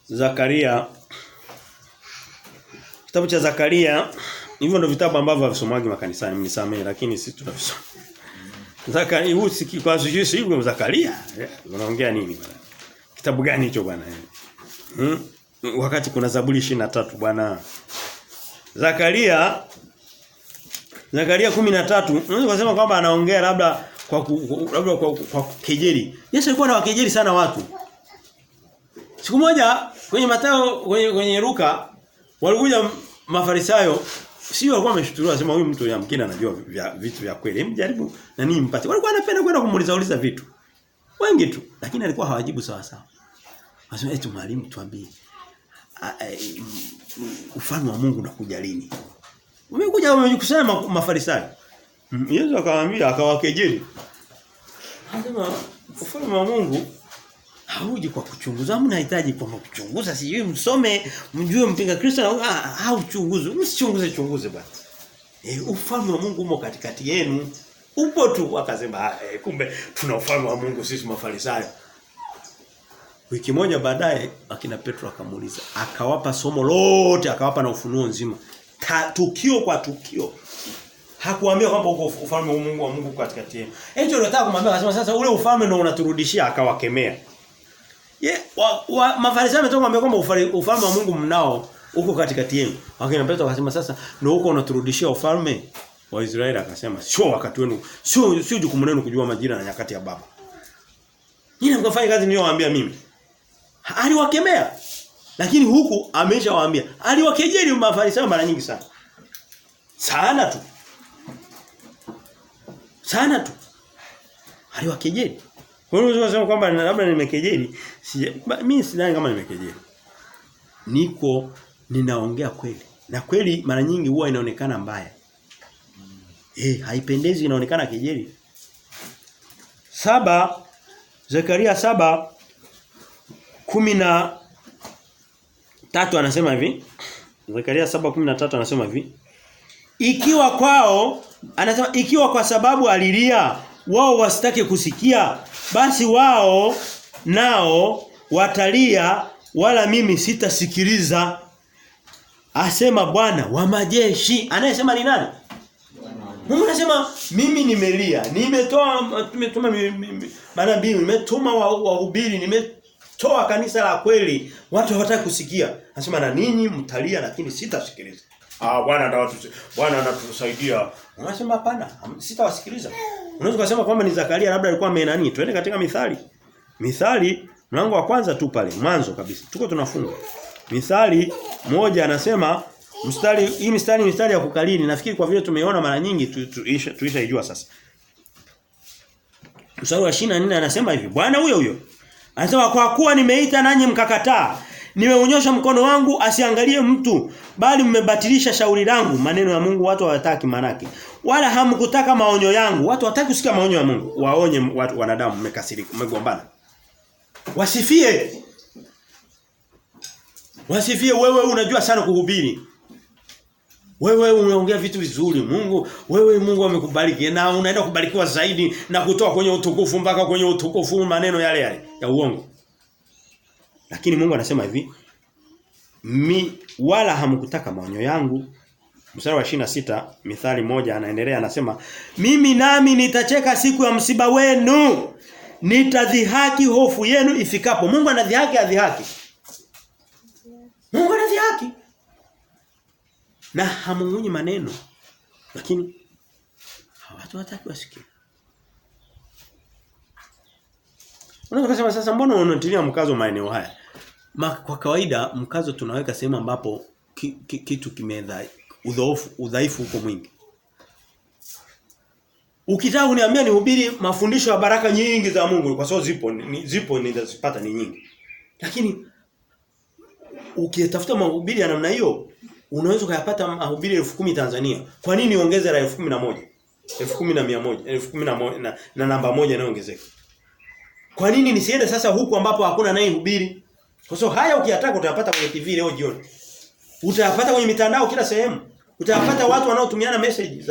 Zakaria. Kitabu cha Zakaria, hivyo ndio vitabu ambavyo havisomwagi makanisani, mnisamee, lakini sisi tunavisoma. Zakaria huu kwa sisi hivi Zakaria. Unaongea nini bwana? Kitabu gani hicho bwana? Wakati kuna Zaburi 23 bwana. Zakaria 13, unaweza kusema kwamba anaongea labda kwa kejeli. Yesu alikuwa anawakejeli sana watu. Siku moja kwenye Mathayo kwenye Luka walikuja Mafarisayo, sio walikuwa wameshtuliwa sema huyu mtu yamkini anajua vitu vya kweli. Mjaribu na nini mpate. Walikuwa wanapenda kwenda kumuuliza vitu. Wengi tu, lakini alikuwa hawajibu sawa sawa. Anasema eti mwalimu tuambie ufalme wa Mungu unakuja lini? Wamekusanya Mafarisayo. Yesu akamwambia akawakejeli. Anasema ufalme wa Mungu hauji kwa kuchunguza, mnahitaji kwa kuchunguza, sijui msome, mjue mpinga Kristo hauchunguze, msichunguze basi. Ufalme wa Mungu umo katikati yenu. Upo tu. Akasema kumbe tuna ufalme wa Mungu sisi Mafarisayo. Wiki moja baadaye akina Petro akamuuliza, akawapa somo lote, akawapa na ufunuo nzima. Tukio kwa tukio. Hakuambia kwamba uko ufalme wa Mungu katikati yenu. Hicho ndio nataka kumwambia, akasema sasa ule ufalme ndio unaturudishia, akawakemea. Mafarisayo wametoka kumwambia kwamba ufalme wa Mungu mnao uko katikati yenu. Akina Petro akasema sasa ndio uko unaturudishia ufalme wa Israeli. Akasema sio wakati wenu, sio jukumu lenu kujua majira na nyakati ya Baba. Nyinyi mkafanya kazi niliyowaambia mimi. Aliwakemea. Lakini huku ameshawaambia. Aliwakejeli Mafarisayo mara nyingi sana. Sana tu. Aliwakejeli. Kwa hiyo unasema kwamba labda nimekejeli. Mimi sidhani kama nimekejeli. Ninaongea kweli. Na kweli mara nyingi huwa inaonekana mbaya. Haipendezi, inaonekana kejeli. Zekaria 7:13 anasema hivi. Zekaria 7:13 anasema hivi. Ikiwa kwao anasema ikiwa kwa sababu alilia wao wasitake kusikia, basi wao nao watalia wala mimi sitasikiliza. Asema Bwana wa majeshi. Anayesema ni nani? Mungu anasema mimi nimelia, tumetuma manabii, nimetuma wahubiri, nimetoa kanisa la kweli, watu hawataka kusikia. Anasema na ninyi mtalia lakini sitasikiliza. Bwana anatusaidia. Unasema hapana, sitawasikiliza. Unaweza kusema kwamba ni Zakaria labda alikuwa amenani. Twende katika Mithali. Mithali mlango wa kwanza tu pale, mwanzo kabisa. Tuko tunafunga. Mithali 1 anasema mistari ya kukalili. Nafikiri kwa vile tumeona mara nyingi tuishaijua sasa. Mstari wa 24 anasema hivi. Bwana huyo anasema kwa kuwa nimeita nanyi mkakataa, nimeunyosha mkono wangu asiangalie mtu, bali mmebatilisha shauri langu. Maneno ya Mungu watu hawataki manake. Wala hamkutaka maonyo yangu. Watu hawataki kusikia maonyo ya Mungu. Waonye watu wanadamu mmekasirika, mmegombana. Wasifie. Wewe unajua sana kuhubiri. Wewe unaongea vitu vizuri. Mungu amekubariki na unaenda kubarikiwa zaidi na kutoa kwenye utukufu mpaka kwenye utukufu maneno yale ya uongo. Lakini Mungu anasema hivi, wala hamkutaka maonyo yangu. Mstari wa 26 Mithali 1 anaendelea anasema, mimi nami nitacheka siku ya msiba wenu, nitadhihaki hofu yenu ifikapo. Mungu adhihaki. Mungu anadhihaki. Na hamungunyi maneno. Lakini watu hawataki wasikie. Unaweza kusema sasa mbona unatilia mkazo maeneo haya? Kwa kawaida mkazo tunaweka sehemu ambapo kitu udhaifu uko mwingi. Ukitaka kuniambia nihubiri mafundisho ya baraka nyingi za Mungu kwa sababu zipo nitazipata ni nyingi. Lakini ukitafuta mahubiri ya namna hiyo unaweza kuyapata mahubiri 10,000 Tanzania. Kwa nini niongeze la 11,000? 10,100, 10,000 na namba moja inaongezeka. Kwa nini nisiende sasa huku ambapo hakuna naye hubiri? Kwa sababu haya ukiyataka utayapata kwenye TV leo jioni. Utayapata kwenye mitandao kila sehemu. Utayapata watu wanaotumiana message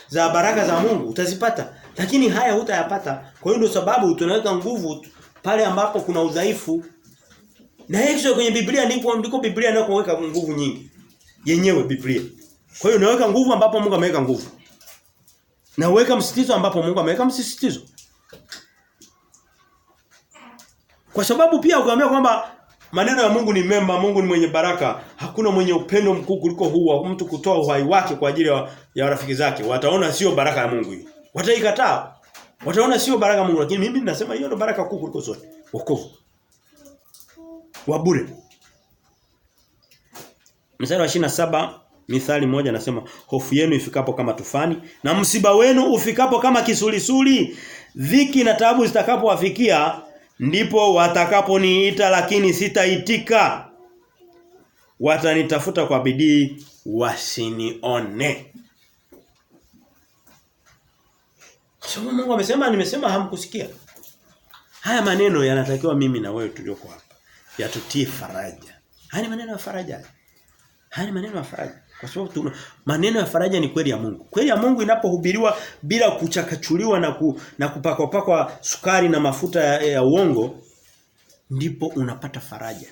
za baraka za Mungu, utazipata. Lakini haya hutayapata. Kwa hiyo ndio sababu tunaweka nguvu pale ambapo kuna udhaifu. Na hiyo kwenye Biblia ndiko Biblia inakoweka nguvu nyingi. Yenyewe Biblia. Kwa hiyo unaweka nguvu ambapo Mungu ameweka nguvu. Na uweka msisitizo ambapo Mungu ameweka msisitizo. Kwa sababu pia ukiambia kwamba maneno ya Mungu ni mema, Mungu ni mwenye baraka, hakuna mwenye upendo mkuu kuliko huu wa mtu kutoa uhai wake kwa ajili ya rafiki zake. Wataona sio baraka ya Mungu hiyo. Wataikataa. Wataona sio baraka ya Mungu, lakini mimi ninasema hiyo ndio baraka kuu kuliko zote. Wokovu. Wa bure. Mstari wa 27 Mithali 1 anasema hofu yenu ifikapo kama tufani na msiba wenu ufikapo kama kisulisuli, dhiki na taabu zitakapowafikia, ndipo watakaponiita lakini sitaitika. Watanitafuta kwa bidii wasinione. Sababu Mungu amesema, nimesema hamkusikia. Haya maneno yanatakiwa mimi na wewe tulioko hapa yatutie faraja. Haya ni maneno ya faraja. Haya ni maneno ya faraja. Kwa sababu maneno ya faraja ni kweli ya Mungu. Kweli ya Mungu inapohubiriwa bila kuchakachuliwa na kupakwa sukari na mafuta ya uongo, ndipo unapata faraja.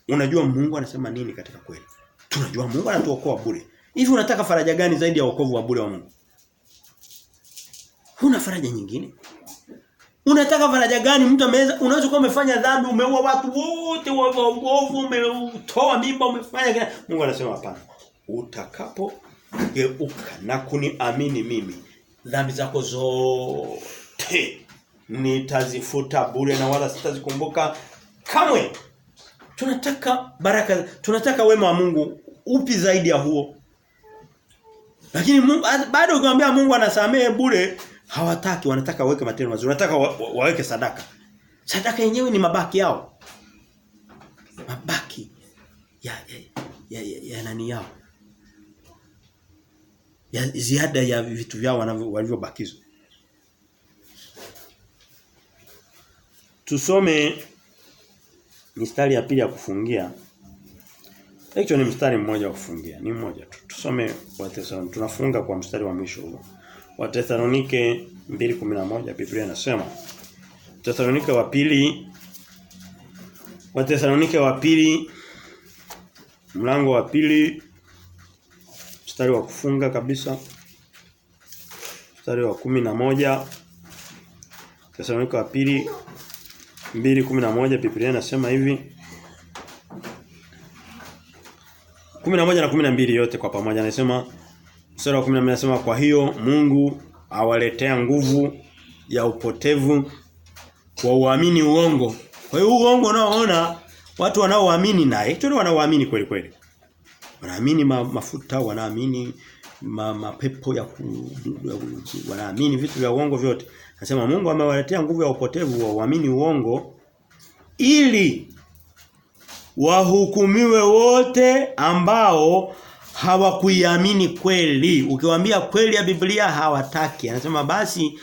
Unajua Mungu anasema nini katika kweli. Tunajua Mungu anatuokoa bure. Hivi unataka faraja gani zaidi ya wokovu wa bure wa Mungu? Huna faraja nyingine? Unataka faraja gani? Unaweza kuwa umefanya dhambi, umeua watu wote, umetoa mimba, umefanya kile. Mungu anasema hapana. Utakapogeuka na kuniamini mimi, dhambi zako zote nitazifuta bure na wala sitazikumbuka kamwe. Tunataka baraka, tunataka wema wa Mungu upi zaidi ya huo? Lakini Mungu bado ukimwambia Mungu anasamehe bure, hawataki, wanataka waweke matendo mazuri, wanataka waweke sadaka. Sadaka yenyewe ni mabaki yao. Mabaki ya nani yao? Ya ziada ya vitu vyao walivyobakizwa. tusome mistari ya pili ya kufungia. Hicho ni mstari mmoja wa kufungia, ni mmoja tu. Tusome Wathesalonike. Tunafunga kwa mstari wa mwisho huo. Wathesalonike 2:11 Biblia inasema. Wathesalonike wa pili mlango wa pili mstari wa kufunga kabisa. Mstari wa 11. Wathesalonike wa pili 2:11 Biblia inasema hivi. 11 na 12 yote kwa pamoja anasema, mstari wa 12 anasema, kwa hiyo Mungu awaletea nguvu ya upotevu kwa uamini uongo. Kwa hiyo uongo unaoona watu wanaoamini naye, hicho wanaoamini kweli kweli. Wanaamini mafuta, wanaamini mapepo wanaamini vitu vya uongo vyote. Anasema Mungu amewaletea nguvu ya upotevu wa uamini uongo ili wahukumiwe wote ambao hawakuiamini kweli. Ukiwaambia kweli ya Biblia hawataki. Anasema basi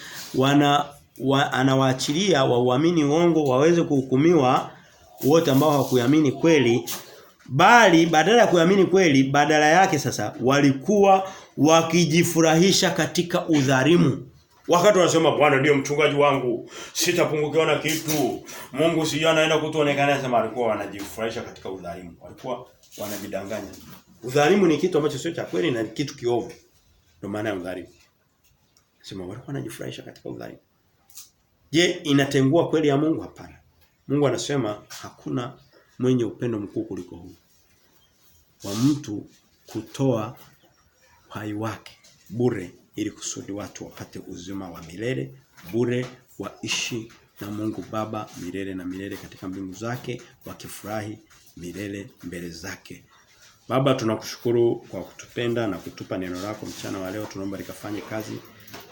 anawaachilia wauamini uongo waweze kuhukumiwa wote ambao hawakuiamini kweli. Bali badala ya kuamini kweli, badala yake sasa walikuwa wakijifurahisha katika udhalimu. Wakati wanasema Bwana ndio mchungaji wangu, sitapungukiwa na kitu. Mungu si anaenda kutuonekana, anasema walikuwa wanajifurahisha katika udhalimu. Walikuwa wanajidanganya. Udhalimu ni kitu ambacho sio cha kweli na kitu kiovu. Ndio maana ya udhalimu. Anasema walikuwa wanajifurahisha katika udhalimu. Je, inatengua kweli ya Mungu? Hapana. Mungu anasema hakuna mwenye upendo mkuu kuliko huu, wa mtu kutoa uhai wake bure ili kusudi watu wapate uzima wa milele bure, waishi na Mungu Baba milele na milele katika mbingu zake, wakifurahi milele mbele zake. Baba, tunakushukuru kwa kutupenda na kutupa neno lako mchana wa leo. Tunaomba likafanye kazi,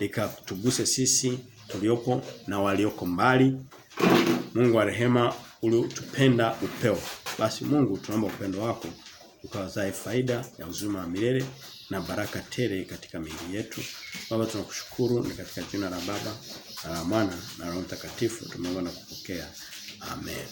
likatuguse sisi tuliopo na walioko mbali. Mungu wa rehema, ulitupenda upeo. Basi Mungu, tunaomba upendo wako ukawazae faida ya uzima wa milele na baraka tele katika miili yetu. Baba, tunakushukuru, ni katika jina la Baba na la Mwana na Roho Mtakatifu tumeomba na kupokea. Amen.